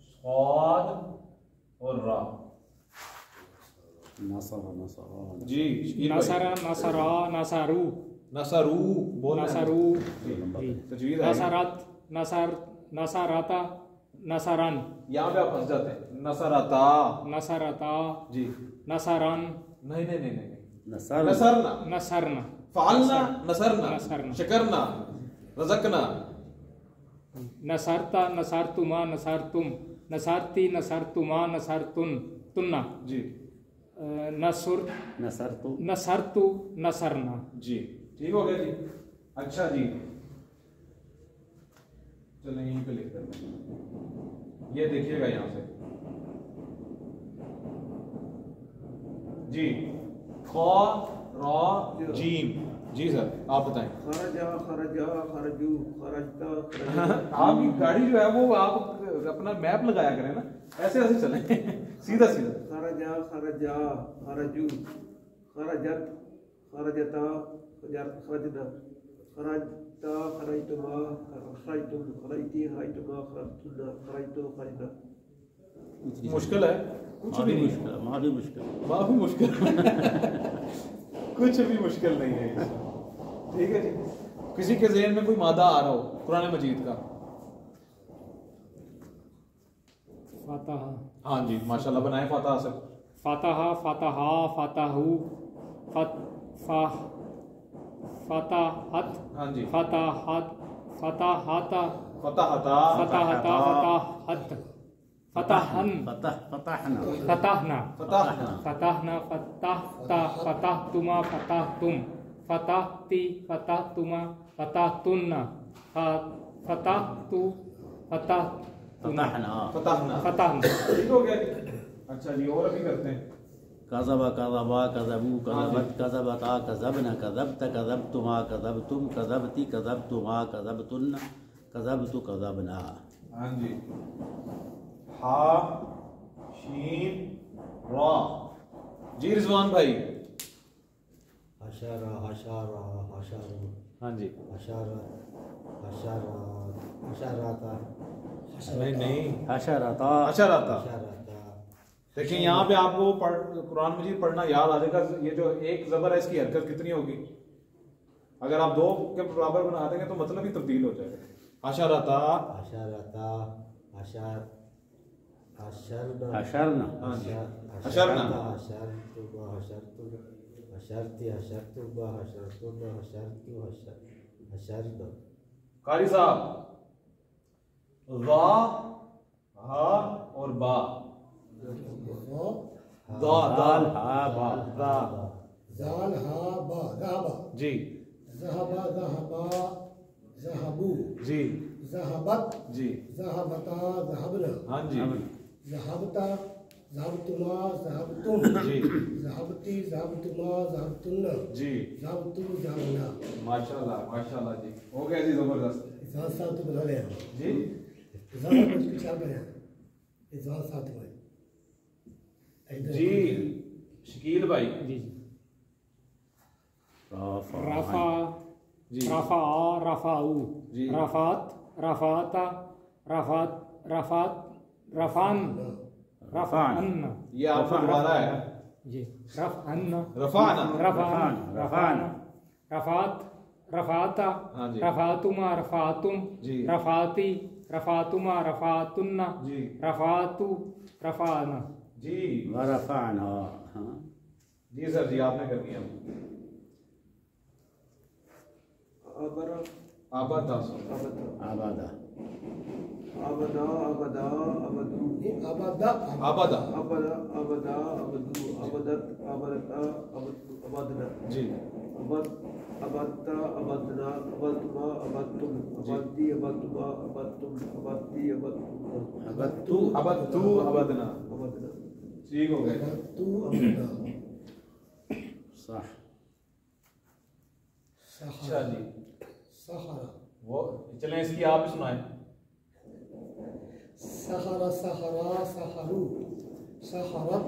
स्वाद और रा नसर नसरा जी, नसरा, नसरा, नसरू, नसरू बोलना है। नसरू, तजवीज़ है। नसरत, नसर, नसराता, नसरन, यहाँ पे आप फंस जाते हैं, नसरता नसरता, जी, नसरन, नहीं नसर नसरना, नसरना, फालना, नसरना, नसरना। शकरना, रज़कना नसरता, नसरतुमा, नसरतुम, नसरती, नसरतुमा, नसरतुन, तुन्ना, जी नसुर, नसरतु नसरतु, नसरना। जी, ठीक हो गया जी। अच्छा जी, चलें यहीं पे लिख करते हैं, ये देखिएगा यहाँ से जी, खा रा जीम जी सर, आप बताएं। खरजा खरजा खरजू खरजता खरजा। आपकी गाड़ी जो है वो आप अपना मैप लगाया करें ना, ऐसे ऐसे चलें सीधा सीधा। खरजा खरजा खरजू खरजत खरजता खरजना खरजता खरजतुमा खरजतुम खरजती खरजतुमा खरजतुन्ना खरजतो खरजना। मुश्किल है कुछ भी नहीं, माफी मुश्किल माफी मुश्किल कुछ भी मुश्किल नहीं है इसमें। ठीक है जी, किसी के ज़हन में कोई मादा आ रहा हो कुरान मजीद का, फातहा, हाँ जी माशाल्लाह बनाए फातहा से। फातहा, फातहा, फातहू, फताहत, हाँ जी, फताहत, फताहता, फतहता फताहता, फताहत, फताहन, फतहना फताहना, फतहना फताहना, फताहता, फताहतुमा, फताहतुम, फताहती, फताहतुमा, फताहतुन्ना, फताहतु, फताहतुना, फतहना फतहना। ठीक हो गया जी। अच्छा जी, और अभी करते हैं। कज़ब कज़बा कज़बू कज़बत कज़बता कज़बना कज़बत कज़बतुमा कज़बतुम कज़बती कज़बतुमा कज़बतुन्ना कज़बतु कज़बना। हाँ जी, हा शीन रा जी, रिजवान भाई। हशरा हशारा हशारू हाँ जी, हशारा हशारा हशाराता नहीं हशरता अच्छा रहता, हशाराता देखिए यहाँ पे आपको कुरान मजीद पढ़ना याद आ जाएगा। ये जो एक जबर है इसकी हरकत कितनी होगी, अगर आप दो के बराबर बना देंगे तो मतलब ही तब्दील हो जाएगा। अशरता अशरता अशर अशरना अशरना हाँ जी अशरना अशरना अशरतु अशरतु अशरती अशरतु अशरतु अशरतु अशरत। कारी साहब वा हा और बा दाल हा बा दा जाल हा बा ज़हबा जी ज़हबा ज़हबा ज़हबू जी ज़हबत जी ज़हबता ज़हबना हाँ जी ज़हबता ज़हबतुमा ज़हबतुम जी ज़हबती ज़हबतुमा ज़हबतुन्ना जी ज़हबतु ज़हबना। माशाल्लाह माशाल्लाह जी, हो गया जी जबरदस्त इज़ान साहब तो बना लिया जी। इज़ान साहब कुछ चाल बनाया इज़ान साहब में जी शकील भाई जी जी रफा रफा जी रफा रफाऊ जी। रफात रफाता रफात रफात रफान रफान ये आपका दोबारा है जी रफान रफाना रफान रफान रफात रफाता हाँ जी। रफातुमा रफातुम जी। रफाती रफातुमा रफातुन्ना जी रफातु रफाना जी वरफाना हाँ जी सर जी आपने करनी है अबर आबाद आबादा अबदा अबदा अबदू अबदा आबादा अबदा अबदा अबदू अबदत अबदता अबदना जी अबद अबदता अबदना अबदुमा अबदतुम अबदी अबदुमा अबदतुम अबदी अबदतुम अबदतू अबदना अबदना। ठीक हो गए। तू अबदा सह अच्छा जी सहरा वो चलें इसकी आप ही सुनाएं। सहरा सहरा सहरू सहरत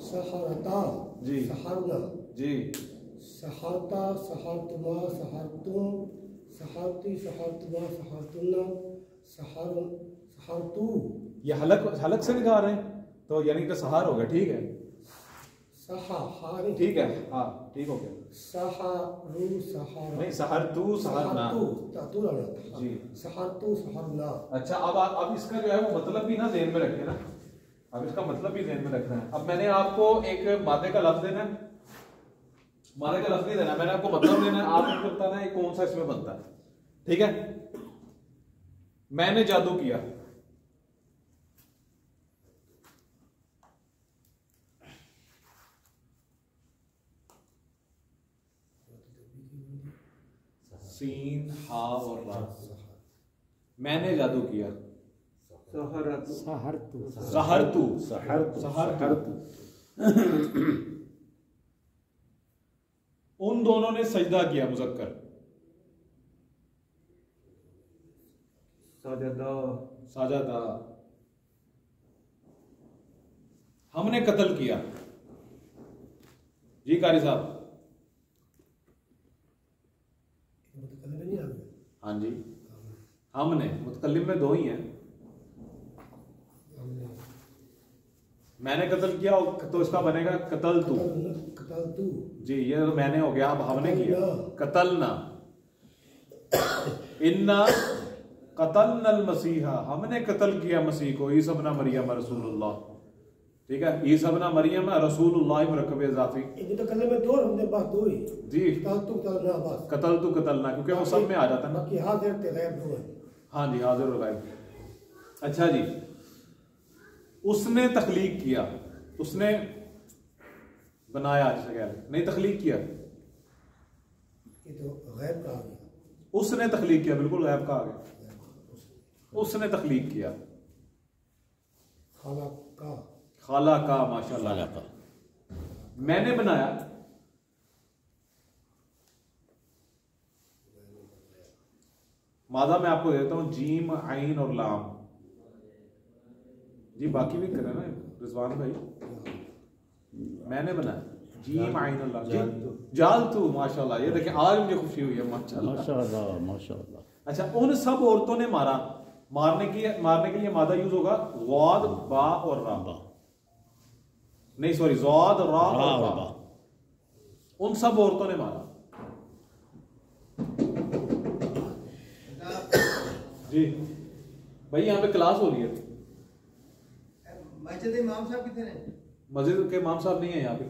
सहरता जी। सहरना जी सहरता सहरतुमा सहरतुम सहरती सहरतुमा सहरतुन्ना सहर सहरतू ये हलक हलक से दिखा रहे हैं तो यानी कि सहार हो गया। ठीक है सहा हारी ठीक है हाँ ठीक हो गया। सहरू सहरा नहीं सहर तू सहरना तू रहना जी। सहरतू सहरना। अच्छा अब इसका जो है वो मतलब भी ना ध्यान में रखे ना, अब इसका मतलब भी ध्यान में रखना है। अब मैंने आपको एक मादे का लफ्ज देना है, मादे का लफ्ज नहीं देना, मैंने आपको मतलब देना है, आपको बताना है कौन सा इसमें बनता है। ठीक है मैंने जादू किया सीन हा और रा। मैंने जादू किया सहरत सहरतु सहरतू सहरतु उन दोनों ने सजदा किया मुजक्कर सजदा साजदा। हमने कत्ल किया जी कारी साहब। मुतकल्लिम नहीं आ गया हाँ जी हमने मुतकल्लिम में दो ही हैं। मैंने कत्ल किया तो इसका बनेगा कतल तू कतल तू जी। ये तो मैंने हो गया, अब हमने किया कतलना। इन्ना कतलनल मसीहा हमने कत्ल किया मसीह को ईसा इब्न मरियम रसूलुल्लाह। ठीक है ईसा इब्न मरियम रसूलुल्लाह मुरक्कब इजाफी ये मुतकल्लिम में दो और हमने बात दो ही जी। कतल तू कतलना बस कतल तू कतलना क्योंकि वो सब में आ जाता है ना। बाकी हाजिर ते गैब दो है। हाँ जी हाजिर और गायब। अच्छा जी उसने तख्लीक किया, उसने बनाया, जिसे कह रहे नहीं तख्लीक किया, ये तो गैब का आ गया। उसने तख्लीक किया, बिल्कुल गैब का आ गया। उसने तख्लीक किया खाला का खाला का माशाल्लाह। मैंने बनाया मादा मैं आपको देता हूं जीम आइन और लाम जी। बाकी भी करें ना रिजवान भाई। मैंने बनाया जीम आइन और लाम जी। जाल तू माशाल्लाह। ये देखिए आज मुझे खुशी हुई है माशाल्लाह माशाल्लाह माशाल्लाह। अच्छा उन सब औरतों ने मारा, मारने के लिए मादा यूज होगा वाद बा और रा। नहीं सॉरी, ज़ाद रा रा और और बा, बा। उन सब औरतों ने मारा। जी भाई यहाँ पे क्लास हो रही है। मस्जिद इमाम साहब कितने हैं? मस्जिद के इमाम साहब नहीं है यहाँ पे,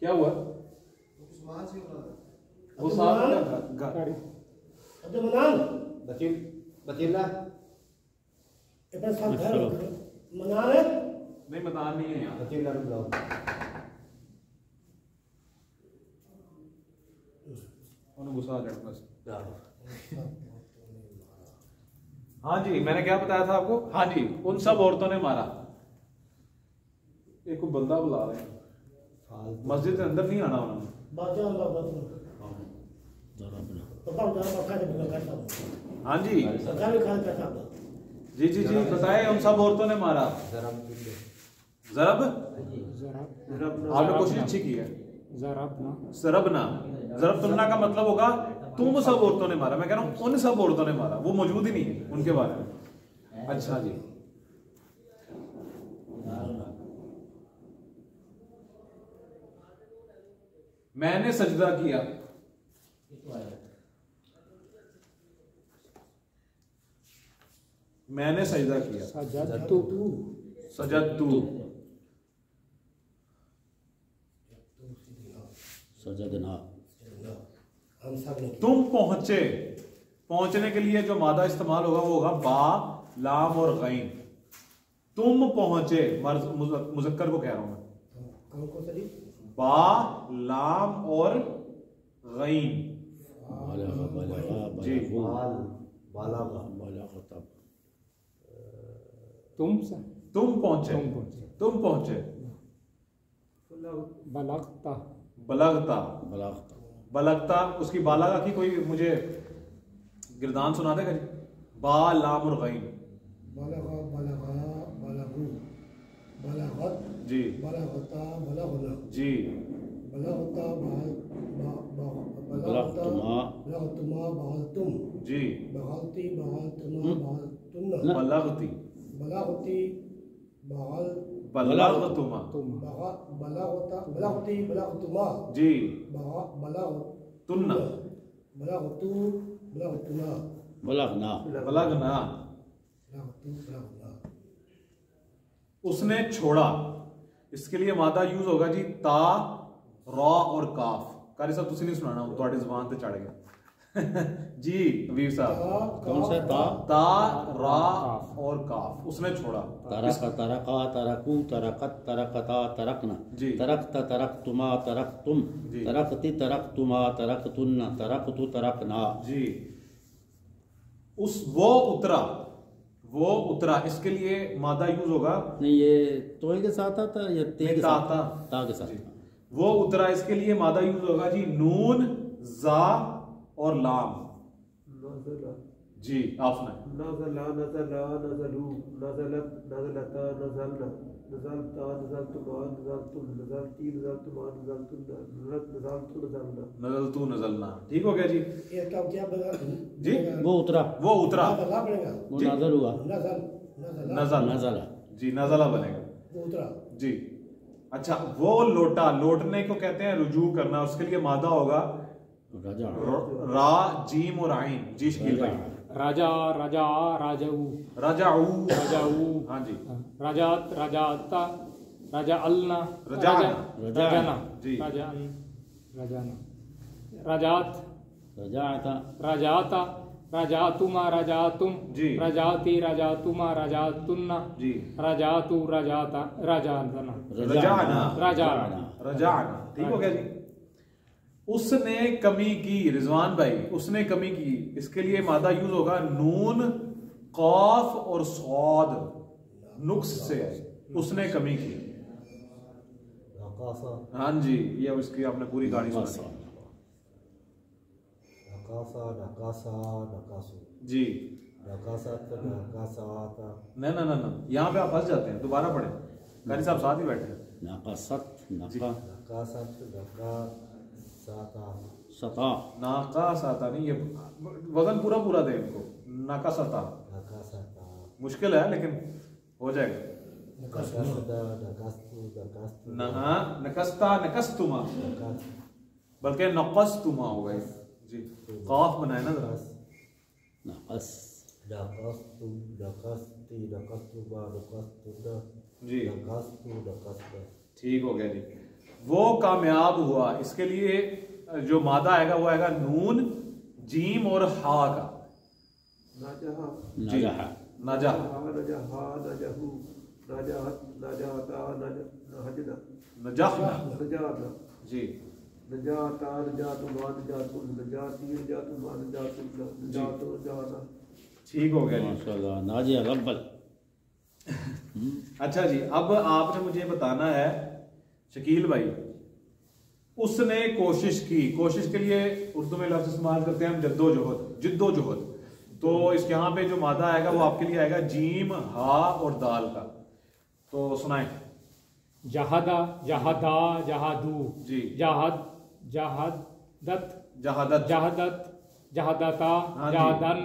क्या हुआ? उस्मान से बोला था। वो साहब अब्दुल मनान बतीला ये पर सब घर मनान है। नहीं, मैदान नहीं है यहाँ। बतीला बुलाओ। उन्हें गुस्सा आ जाएगा बस। हाँ जी, मैंने क्या बताया था आपको? हाँ जी, उन सब औरतों ने मारा। एक को बंदा बुला रहे हैं, मस्जिद के अंदर नहीं आना उन्होंने। बाजा बाबा तो बाबा खा के बिना करता हूं। हाँ जी सरकार भी खा करता हूं। जी जी जी, बताए उन सब औरतों ने मारा। जरब, आपने कोशिश अच्छी की है। ज़रबना सरबना, जरब तुमना का मतलब होगा तुम सब औरतों ने मारा। मैं कह रहा हूं उन सब औरतों ने मारा, वो मौजूद ही नहीं है उनके बारे में। अच्छा जी, मैंने सजदा किया। मैंने सजदा किया। सजदतु सजदतु, सजदना। हम सब ने तुम पहुंचे। पहुंचने के लिए जो मादा इस्तेमाल होगा वो होगा बा, लाम और गैन। तुम पहुंचे, मुजक्कर को कह रहा हूं मैं। कौन कौन सा जी? बा, लाम और गैन। बालगा बालगा जी। बालागा बालगा तब। तुम से तुम पहुंचे, तुम पहुंचे। तुम पहुंचे। बलगता बलगता, बलागता। बलगता, उसकी बालागा की कोई मुझे गिरदान सुना देगा जी? बा, लाम और गैन। बलगा बलगा बलगु बलगत जी बलगता बलगना जी। बलगता बलगतुमा। बलगतुमा बलगतुम जी। बलगती बलगतुमा बलगतुन्ना बलगती, बलगती बल बलगतुमा। तुम बलगता बलगती बलगतुमा जी। बलगतुन्ना बलगतु बलगतुना बलगना। बलगना, बलगतु बलगना। उसने छोड़ा। इसके लिए मादा यूज होगा जी ता, रा और काफ। कारी साहब तुसी नहीं सुनाना, ਤੁਹਾਡੀ ਜ਼ੁਬਾਨ ਤੇ ਚੜ ਗਿਆ। जी हबीब साहब, कौन सा ता? ता, रा और काफ, उसने छोड़ा। तरक तरका तरकू तरकत तरकता तरकना। जी। तरकत तरकतुमा तरकतुम। जी। तरकती तरकतुमा तरकतुन्ना तरकतु तरकना। जी। उस वो उतरा, वो उतरा, इसके लिए मादा यूज होगा नहीं, ये तोय के साथ आता या ते के साथ? ता, ता के साथ। जी। वो उतरा, इसके लिए मादा यूज होगा जी नून, जा और लाम। नज़ला जी, आप सुनाए। नज़ला नज़ला नज़लू नज़लत नज़लता नज़लना नज़लता नज़लतुमा नज़लतुम नज़लती नज़लतुमा नज़लतुन्ना नज़लत नज़लतु नज़लना। नजल तू नजलना, ठीक हो गया जी। ये कब क्या बगा जी। वो उतरा, वो उतरा, बगा पड़ेगा वो जी। नाजल हुआ। नजल नजल नजल, नजला। जी, नजला बनेगा वो उतरा जी। अच्छा, वो लौटा, लौटने को कहते हैं रुजू करना। उसके लिए मादा होगा रजा। रा, जीम और आइन। जी शकील भाई। राजा राजा राजाऊ रजाऊ, राजाऊ हाँ जी। राजात राजाता राजा अलना रजाना। राजाना जी। राजान राजाना राजात रजाता। राजाता राजातुमा राजातुम जी। राजाती राजातुमा राजातुन्ना जी। राजातु राजाता राजाना रजाना, राजाना रजाना, ठीक हो गया जी। उसने कमी की, रिजवान भाई, उसने कमी की। इसके लिए मादा यूज होगा नून, कौफ और सौद, नुक्स से। उसने कमी की। नकासा हाँ जी, ये उसकी आपने पूरी कहानी सुनी। नकासा नकासा नकासु जी। नकासा नकासाता। ना ना ना ना, यहाँ पे आप फंस जाते हैं, दोबारा पढ़े। कारी साहब साथ ही बैठे हैं। नकासत नका नकासत नकासाता। सता। नाका साता नहीं, ये वजन पूरा पूरा दे इनको। नाका साता नकासाता। मुश्किल है लेकिन हो जाएगा। नकसदा नकस्तु नकस्तु नकस्ता नकस्तुमा, नकस बल्कि नकस्तुमा होगा जी। काफ बनाए ना जरा। नक़स नकस्तु नकस्ती नकस्तुमा नकस्तुना जी नकस्तु नकस्ता। ठीक हो गया जी। वो कामयाब हुआ, इसके लिए जो मादा आएगा वो आएगा नून जीम और हा का। नजहा जी नजहा नजह नजहा नजहू नजहत नजहता नजहजना नजहना नजहना जी नजाता नजातुमा नजातुन नजाती नजातुमा नजातुन नजातो नजाना। ठीक हो गया जी। माशाल्लाह नाजिया रब्बल। अच्छा जी, अब आपने मुझे बताना है शकील भाई, उसने कोशिश की, कोशिश के लिए उर्दू में लफ्ज इस्तेमाल करते हैं हम जद्दोजहद, जिद्दोजहद। तो इस यहाँ पे जो मादा आएगा वो आपके लिए आएगा जीम हा और दाल का। तो सुनाए। जहादा जहादा जहादू जी। जहाद जहादत जहादत जहादत जहादता हाँ जी। जहादन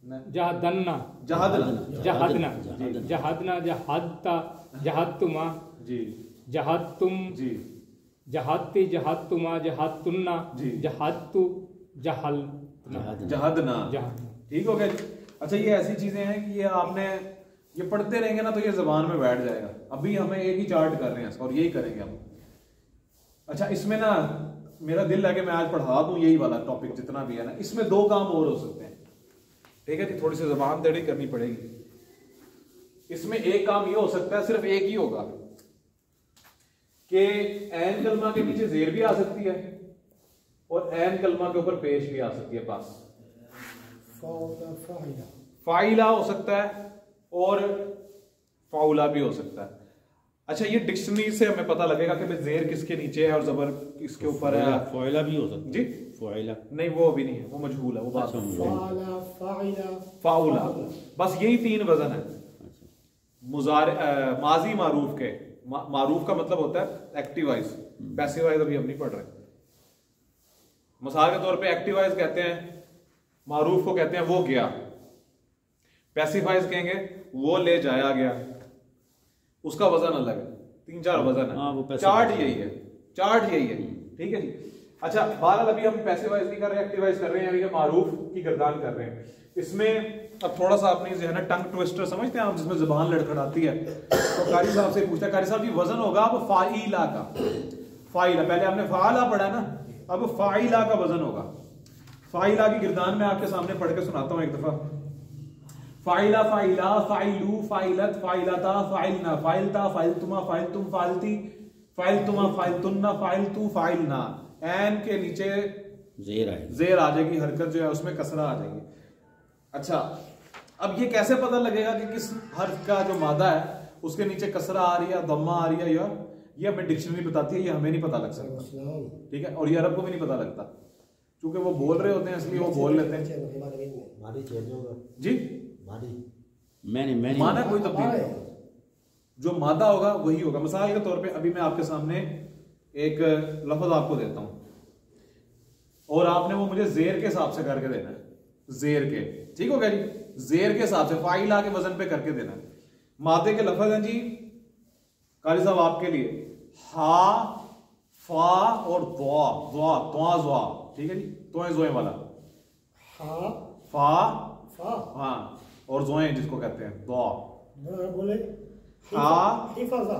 न- जहादन्ना जहादना जहादना जहादना। जहादना जहादता जहादतुमा जी जहादतुम जी जहादती जहादतुमा जहादतुन्ना जी। जहादतु जहल जहादना। जहादना। ठीक हो गया जी। अच्छा, ये ऐसी चीजें हैं कि ये आपने ये पढ़ते रहेंगे ना तो ये जबान में बैठ जाएगा। अभी हमें एक ही चार्ट कर रहे हैं और यही करेंगे हम। अच्छा, इसमें ना मेरा दिल है कि मैं आज पढ़ा दूं यही वाला टॉपिक जितना भी है ना, इसमें दो काम और हो सकते हैं। ठीक है जी, थोड़ी सी जबान टेढ़ी करनी पड़ेगी। इसमें एक काम ये हो सकता है, सिर्फ एक ही होगा कि ऐन कलमा के नीचे जेर भी आ सकती है और ऐन कलमा के ऊपर पेश भी आ सकती है। पास फाइला फाइला हो सकता है और फाउला भी हो सकता है। अच्छा, ये डिक्शनरी से हमें पता लगेगा कि भाई जेर किसके नीचे है और जबर किसके ऊपर है। फ़ोइला भी हो सकता जी है। फ़ोइला नहीं, वो अभी नहीं है, वो मजहूल है, वो बात अच्छा, फाला फाइला फाउला। बस यही तीन वजन है माजी मारूफ के। मारूफ का मतलब होता है एक्टिवाइज, पैसिवाइज अभी हम नहीं पढ़ रहे। मिसाल के तौर पे एक्टिवाइज कहते हैं, मारूफ को कहते हैं वो गया, पैसिफाइज कहेंगे वो ले जाया गया। उसका वजन अलग है, 3-4 वजन हाँ, वो है। passive चार्ट है। यही है, चार्ट यही है। ठीक है जी। अच्छा, बहरहाल अभी हम पैसिवाइज नहीं कर रहे, एक्टिवाइज कर रहे हैं, यानी कि मारूफ की गर्दान कर रहे हैं। इसमें अब थोड़ा सा अपनी जो है ना टंग ट्विस्टर समझते हैं आप, जिसमें जुबान लड़खड़ाती है। तो कारी साहब से पूछता है, कारी साहब जी वजन होगा अब फाइला का। फाइला, पहले हमने फाला पढ़ा ना, अब फाइला का वजन होगा। फाइला की गिरदान में आपके सामने पढ़ के सुनाता हूं एक दफा। Phyla phyla फाइलू फाइलत फाइलता फाइलना फाइलता फाइलतुमा फाइलतुम फाइलती फाइलतुमा फाइलतुन्ना फाइलतू फाइलना। ऐन के नीचे ज़ेर है। जेर आ जाएगी, हरकत जो है उसमें कसरा आ जाएगी। अच्छा, अब ये कैसे पता लगेगा कि किस हर्फ का जो मादा है उसके नीचे कसरा आ रही है, दम्मा आ रही है, या ये हमें डिक्शनरी बताती है, ये हमें नहीं पता लग सकता। ठीक है, और ये अरब को भी नहीं पता लगता, क्योंकि वो बोल रहे होते हैं इसलिए वो बोल लेते हैं। मारी चेंज होगा जी, मारी मैंने माना कोई तब्दील नहीं, जो मादा होगा वही होगा। मिसाल के तौर पे अभी मैं आपके सामने एक लफ्ज आपको देता हूं और आपने वो मुझे जेर के हिसाब से करके देना है, जेर के। ठीक हो गया जी, जेर के हिसाब से फाइला के वजन पे करके देना है। मादे के लफ्ज हैं जी कारी साहब आपके लिए, हा फा और द्वा द्वा द्वा द्वा। ठीक है जी, तोए जोए वाला हा फा, फा हाँ, और जोए जिसको कहते हैं द्वा। बोले हा हिफाजा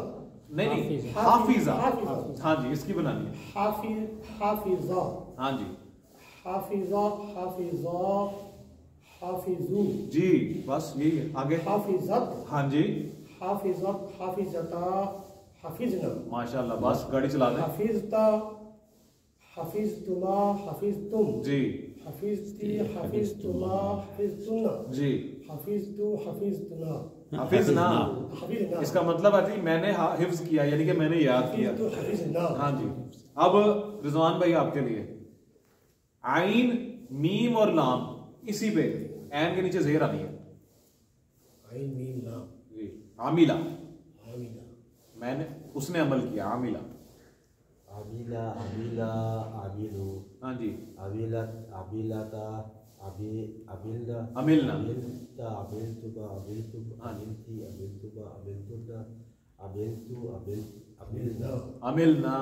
नहीं नहीं, हाफिजा। हाफिजा। हाँ जी, इसकी बनानी है। हाफिजा हाँ जी हाफिजा हाफिजा हाफिजू जी, बस यही है। आगे हाफिजत हाँ जी, हाफिजत हाफिजता हाफिजना माशाल्लाह, बस गाड़ी चला दें। हाफिजता हाफिजतुमा हाफिजतुम जी हाफिजती हाफिजतुमा हाफिजतुन्ना जी, हाफिजतु हाफिजतुना हाफिज ना, हाफिजना इसका मतलब है जी मैंने हिफ्ज किया, यानी कि मैंने याद किया। हाफिजतु हाफिजना। हाँ जी। अब रिजवान भाई आपके लिए आइन मीम और लाम, इसी पे ऐन के नीचे जेर आनी है आइन मीम लाम जी। आमिला, आमीना मैंने उसने अमल किया, आमिला। आबिला आबिला आबिलू हाँ जी, आबिलत आबिलता अबिलना अमिलना अबिलता अबिलतुमा अबिलतुम अबिलती अबिलतुमा अबिलतुन्ना अबिलतु अबिलना अमिलना,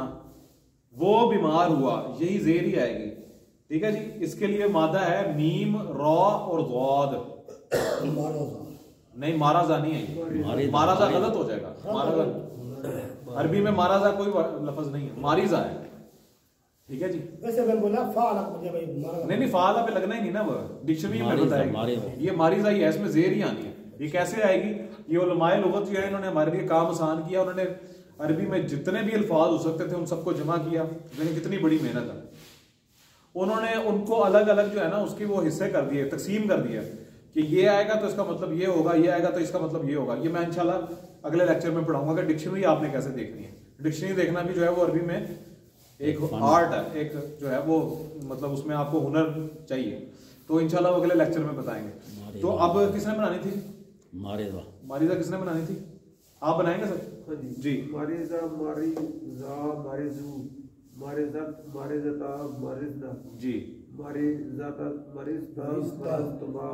वो बीमार हुआ, यही जेर ही आएगी। ठीक है जी। इसके लिए मादा है मीम रॉ और ज़ाद। नहीं माराजा नहीं है, माराजा गलत हो जाएगा। माराजा अरबी में माराजा कोई लफ्ज नहीं है, मारिजा है। ठीक है जी। वैसे मैं बोला फाला मुझे भाई मारा नहीं फाला पे लगना ही नहीं ना, वो डिक्शनरी में बताएगी। ये मारिजा ही है, इसमें जेर ही आनी है। ये कैसे आएगी? ये उलमाए लुगत जो है इन्होंने हमारे लिए काम आसान किया। उन्होंने अरबी में जितने भी अल्फाज हो सकते थे उन सबको जमा किया। लेकिन कितनी बड़ी मेहनत है। उन्होंने उनको अलग अलग जो है ना उसके वो हिस्से कर दिए, तकसीम कर दिया कि ये आएगा तो इसका मतलब ये होगा, ये आएगा तो इसका मतलब ये होगा। ये मैं इंशाल्लाह अगले लेक्चर में पढ़ाऊंगा कि डिक्शनरी आपने कैसे देखनी है। डिक्शनरी देखना भी जो है वो अरबी में एक आर्ट है, एक जो है वो मतलब उसमें आपको हुनर चाहिए। तो इंशाल्लाह वो अगले लेक्चर में बताएंगे। तो अब किसने बनानी थी? मारिजा किसने बनानी थी? आप बनाएंगे सर? हाँ जी। मारिजा मारिजा मारिजू मारिजत मारिजता मारिजना जी। मारिजता मारिजता मारिजतुमा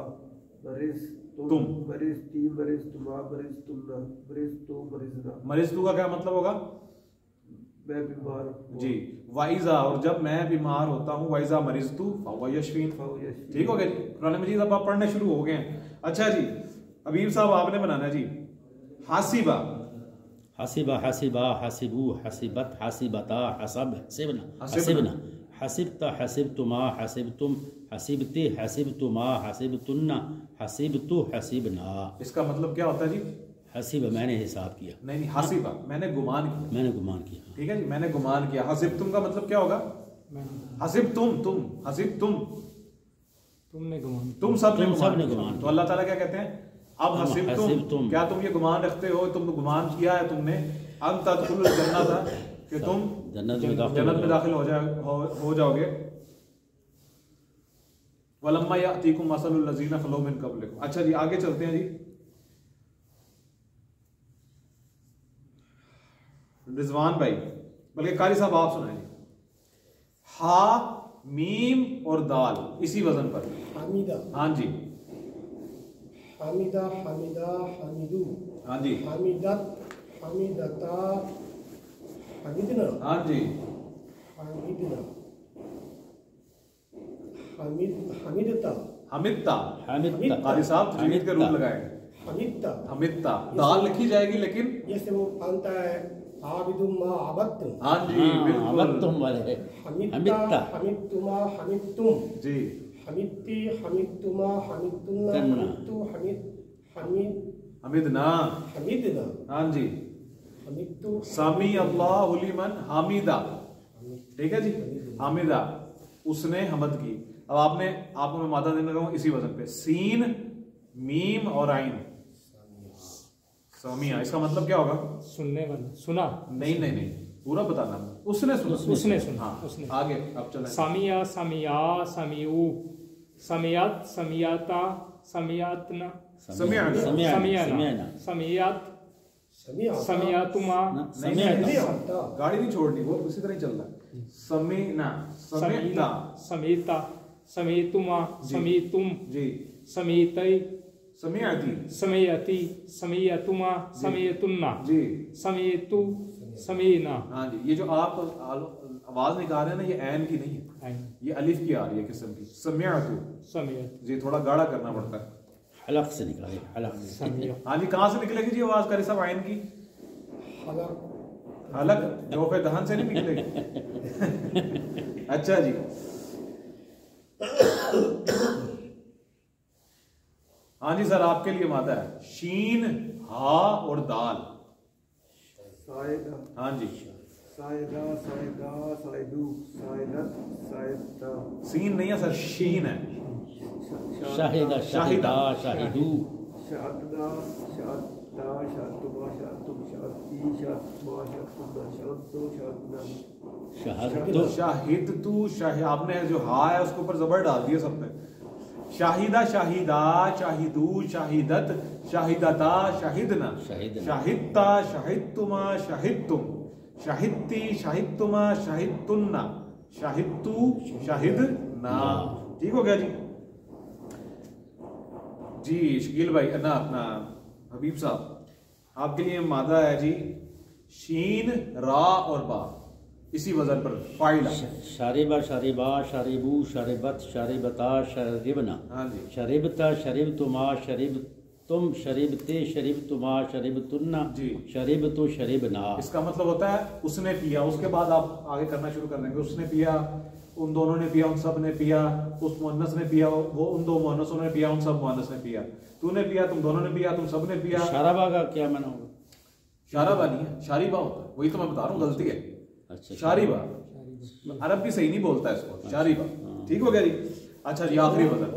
मारिज तुम मारिजती मारिजतुमा मारिजतुन्ना मारिजतु मारिजना। मरिजतू का क्या मतलब होगा? मैं बीमार हूँ। जी। वाइजा, और जब मैं बीमार होता हूँ वाइजा मरिजतू फाहुवा यशफीन। ठीक हो गया जी। कुरान मजीद अब आप पढ़ने शुरू हो गए हैं। अच्छा जी, हबीब साहब आपने बनाना जी हासिबा। हसीबा हसीबा हसीबू हसीबत हसीबता हसब हसीबना हसीबना हसीबता हसीबतुमा हसीबतुम हसीबते हसीबतुमा हसीबतुन्ना हसीबतु हसीबना। इसका मतलब क्या होता है जी? हसीबा मैंने हिसाब किया। नहीं हासिबा मैंने गुमान किया। मैंने गुमान किया। ठीक है जी, मैंने गुमान किया। हसिब तुम का मतलब क्या होगा? हसिब तुम हसिब तुमने गुमान, तुम सब ने सबने गुमान। गुमान तो अल्लाह ताला क्या कहते हैं? अब हसिब तुम, क्या तुम ये गुमान रखते हो, तुम गुमान किया है तुमने अन तदखुलुल जन्नत कि तुम जन्नत में दाखिल हो जाओगे। वलम्मा यातीकुम मसलुल लज़ीना खलू मिन क़ब्लिकुम। अच्छा जी आगे चलते हैं जी। रिजवान भाई, बल्कि कारी साहब आप सुनाए जी। हा मीम और दाल इसी वजन पर। हामिदा हाँ जी। हामिदा हामिदा हामिदू हाँ जी। हामिदत हामिदता हामिदना हाँ जी। हामिदना हामिद हामिदता हमिदता। हामिदता कारी साहब तजवीद के रूल लगाए। हामिदता हमिदता दाल लिखी जाएगी लेकिन जैसे वो बनता है आबिदुम मा अबदतुम। हाँ जी बिल्कुल तुम वाले हमिदता हमिदतुमा हमिदतुम जी। हमिदती हमिदतुमा हमिदतुन्ना हमिदतु हमिदना। हमिदना हाँ जी। हमिदतु सामी अल्लाहु लिमन हामिदा। ठीक है जी। हामिदा उसने हमद की। अब आपको मैं मादा देने लगा हूं इसी वजन पे। सीन मीम और आइन सामिया। इसका मतलब क्या होगा? सुनने वाला, सुना। नहीं नहीं नहीं पूरा बताना। उसने सुना। उसने सुना। हाँ उसने। आगे अब चलें। सामिया समिया समियू समियात समियाता समियातना समियाना समियाना समियात समियातुमा समियाता गाड़ी नहीं छोड़नी, वो उसी तरह ही चल रहा है। समीना समीता समीता समीतुमा समीतुम जी। समीतई समियाती समयति समयतुमा समयतुन्ना जी। समयतु समयना। हाँ जी। ये जो आप आवाज निकाल रहे हैं ना ये ऐन की नहीं है, ये अलिफ की आ रही है किस्म की। समियातु समयत जी थोड़ा गाढ़ा करना पड़ता है। हलक से निकाले हलक से। समय हाँ जी कहाँ से निकलेगी जी आवाज कारी साहब आयन की? अलग जोफे दहन से नहीं निकलेगी। अच्छा जी। हाँ जी सर आपके लिए मादा है शीन हा और दाल। सायदा हाँ जी। सायदा सायदा सायदू सायदत सायदा। सीन नहीं है सर, शीन है। शाहिदा शाहिदा शाहिदू शाहदा शाहदा शाहतुमा शाहतुम शाहती शाहतुमा शाहतुन्ना शाहतु शाहतना शहादतु शाहिद तू शाहिद। आपने जो हा है उसके ऊपर जबर डाल दिया सबने। शाहिदा शाहिदा शाहिदू शाहिदत शाहिदता शाहिदना शाहिदता शाहिदतुमा शाहिदतुम शाहिदती शाहिदतुमा शाहिदतुन्ना शाहिदतु शाहिदना। ठीक हो गया जी। जी शकील भाई ना अपना हबीब साहब, आपके लिए मादा है जी शीन रा और बा, इसी वजन पर फाइल। शारिबा शारिबा शारिबू शारिबत शारिबता शारिबना। हाँ जी। शरिबता शरिबतुमा शरिब तुम शरिबते शरिबतुमा शरिबतुन्ना जी। शरिबतु शरिबना। इसका मतलब होता है उसने पिया, उसके बाद आप आगे करना शुरू कर देंगे। उसने पिया, उन दोनों ने पिया, उन सब ने पिया, उस मुअन्नस ने पिया, वो उन दो मुअन्नसों ने पिया, उन सब मुअन्नस ने पिया, तूने पिया, तुम दोनों ने पिया, तुम सब ने पिया। शाराबा का क्या माना होगा? शाराबा नहीं है, शारीबा होता है, वही तो मैं बता रहा हूँ, गलती है। अच्छा, शारीबा अरब भी सही नहीं बोलता है इसको, शारीबा। ठीक हो गया जी। अच्छा जी आखिरी वजन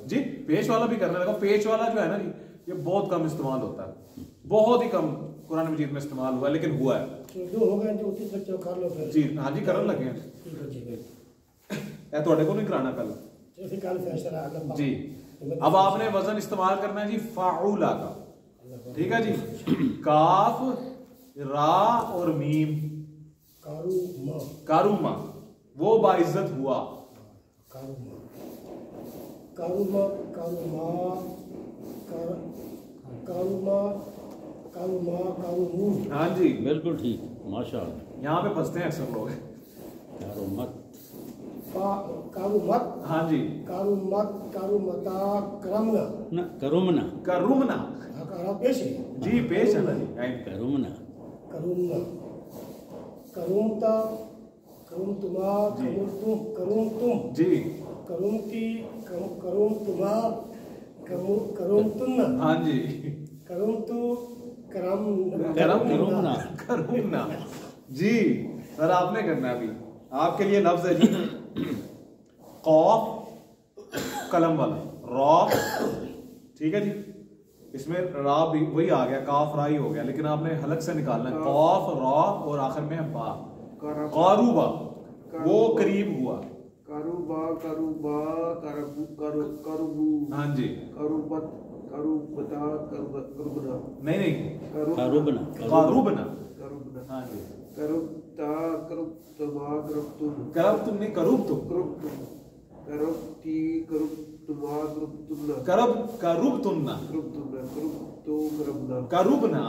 जी पेश वाला भी करना लगा। पेश वाला जो है ना जी, ये बहुत कम इस्तेमाल होता है, बहुत ही कम कुरान मजीद में इस्तेमाल हुआ है, लेकिन हुआ है। दो हो गए जो तीस बच्चों कर लो फिर। जी हाँ जी करने लगे हैं। ए थोड़े को नहीं कराना कल कल फैसला अल्लाह जी। अब आपने वजन इस्तेमाल करना है जी फाउला का, ठीक है जी। काफ रा और मीम कारूमा, वो बाइज्जत हुआ। कारुमा कारुमा कारुमा कारुमा कारुमा कारुमू। हाँ जी बिल्कुल ठीक, माशाअल्लाह। यहाँ पे फंसते हैं अक्सर लोग। कारुमत कारुमत। हाँ जी। कारुमत कारुमता करमना ना करुमना करुमना पेश है जी, पेश है ना जी। करुमना करुमना करुमता करुमतुमा करुमतुम करुमतुम जी करुमती करुमतुमा करुमतुन्ना। हाँ जी। करुमतु करम करुमना करुमना जी। सर आपने करना है अभी, आपके लिए लफ्ज है जी कौफ कलम वाला रॉ, ठीक है जी। इसमें रा भी वही आ गया, काफ रा ही हो गया, लेकिन आपने हलक से निकालना है कौफ रॉ और आखिर में है बा। कारूबा वो करीब हुआ। कारूबा कारूबा कारूबू कारूबू। हाँ जी। कारूबत कारूबता कारूबना। नहीं कारुबना कारूबना। कारूबना। हाँ जी। करुबता करुबतमा करुबतुम। करब तुम नहीं करूब तुम। करुबतुम करुबती करुबतमा करुबतुमना। करब करूब तुम ना करुबतुमना करुबतो करबना। करूबना।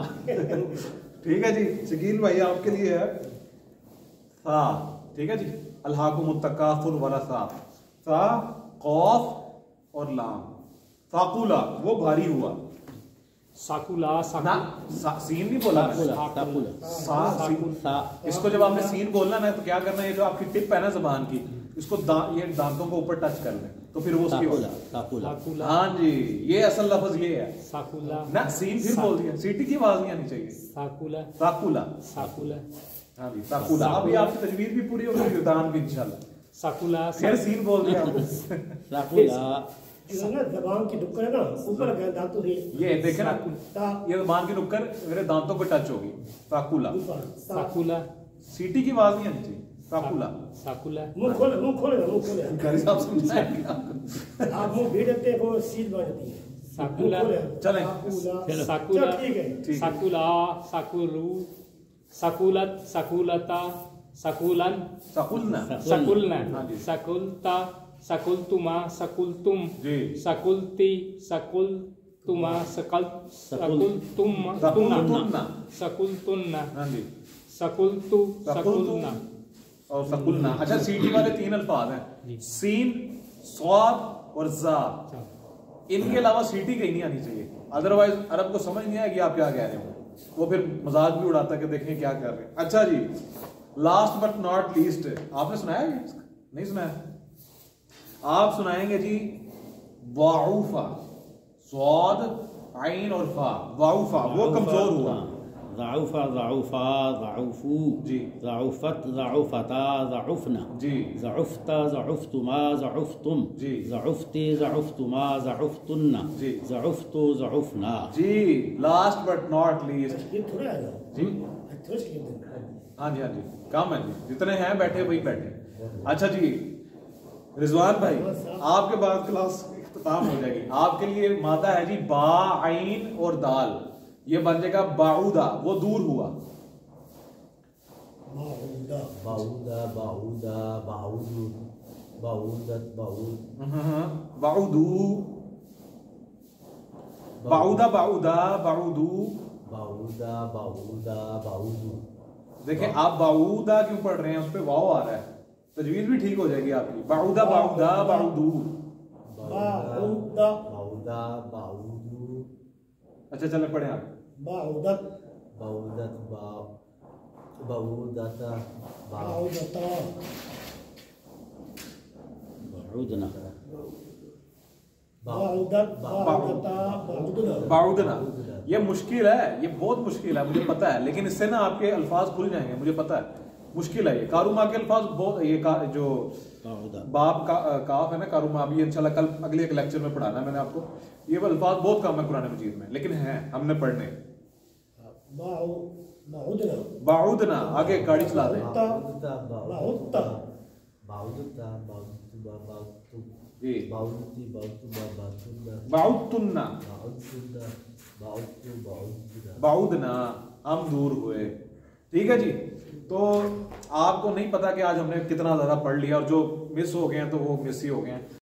ठीक है जी। शकील भाई आपके लिए है सा, ठीक है जी। अल्हाकुमुत तकासुर वला सा, सा कौफ और लाम। साकुला वो भारी हुआ। साकुला ना सीन नहीं बोला सा सीन। इसको जब आपने सीन बोलना ना तो क्या करना है, ये जो आपकी टिप है ना जबान की, इसको ये दांतों को ऊपर टच कर लें तो फिर वो उसकी होगा। साकुला। हाँ जी, ये असल लफ्ज ये है। साकुला ना सीन फिर बोल दिया, सीटी की आवाज नहीं आनी चाहिए। साकुला साकुला। साकुला हाँ जी साकुला। अभी आपकी तजवीज भी पूरी होगी, युदान भी इंशाल्लाह। साकुला फिर सीन बोल दिया आपने। साकुला ना जबान की नुक्कड़ है ना ऊपर गए दांतों से। ये देखे ना, ये जबान की नुक्कर मेरे दांतों को टच होगी। साकुला। साकुला सीटी की आवाज नहीं आनी चाहिए। साकुला। साकुला। मुंह खोले मुंह खोले कारी साहब समझाएंगे आपको। आप मुंह भीड़ देते हैं वो सील बन जाती है। साकुला। चलें। साकुला। ठीक है। साकुला साकुलू साकुलत साकुलता सकुलन सकुलना। सकुलना हाँ जी। सकुलता सकुलतुमा सकुलतुम जी। सकुलती सकुलतुमा सकुलतुमा सकुलतुन्ना। सकुलतुन्ना हाँ जी। सकुलतु सकुलना और सकुलना। अच्छा सीटी वाले 3 अल्फाज हैं, सीन स्वाद और जा। इनके अलावा सीटी कहीं नहीं आनी चाहिए, अदरवाइज अरब को समझ नहीं आएगी आप क्या कह रहे हो। वो फिर मजाक भी उड़ाता कि देखें क्या कर रहे हैं। अच्छा जी लास्ट बट नॉट लीस्ट, आपने सुनाया नहीं सुनाया? आप सुनाएंगे जी वाउफा, स्वाद आइन और फा। वाउफा वो कमजोर हुआ। ज़ाउफा ज़ाउफा ज़ाउफू जी। ज़ाउफत ज़ाउफता ज़ाउफना जी। ज़ाउफता ज़ाउफतुमा ज़ाउफतुम जी। ज़ाउफती ज़ाउफतुमा ज़ाउफतुन्ना जी। ज़ाउफतु ज़ाउफना। जी लास्ट बट नॉट लीस्ट ये थोड़ा है ना जी। थोड़ा सा हाँ जी हाँ जी कम है जी, जितने हैं बैठे वही बैठे। अच्छा जी रिजवान भाई आपके बाद क्लास इख्तिताम हो जाएगी। आपके लिए मादा है जी बा आइन और दाल, ये बन जाएगा बाउदा, वो दूर हुआ। बाउदा बाउदा बाउदा बाउदू बाउदत बाउद बाउदू बाउदा बाउदा बाउदू। बाउदा बाउदा बाउदू। देखें आप बाउदा क्यों पढ़ रहे हैं, उस पे वाव आ रहा है, तजवीज भी ठीक हो जाएगी आपकी। बाउदा बाउदा बाउदू। बाउदा बाउदा बाउदू। अच्छा चले पढ़े आप। बाउदत बाउदत बाउदता बाउदता बाउदना बाउदत बाउदता बाउदना। बाउदना ये मुश्किल है, ये बहुत मुश्किल है, मुझे पता है, लेकिन इससे ना आपके अल्फाज खुल जाएंगे, मुझे पता है। मुश्किल है ये कारुमा के अल्फाज बहुत, ये जो बाप का काफ है ना कारुमा, अभी इंशाल्लाह कल अगले एक लेक्चर में पढ़ाना है मैंने आपको। ये अल्फाज बहुत कम है कुरान मजीद में, लेकिन हैं, हमने पढ़ने। बाउदना बाउदना आगे गाड़ी चला दें। बाउदता बाउदता बाउदता बाउदतुबा बाउदतु जी बाउदती बाउदतुबा बाउदतुना बाउदतुन्ना बाउदतुना बाउदतु बाउदतुना बाउदना हम दूर हुए। ठीक है जी। तो आपको नहीं पता कि आज हमने कितना ज्यादा पढ़ लिया, और जो मिस हो गए हैं तो वो मिस ही हो गए हैं।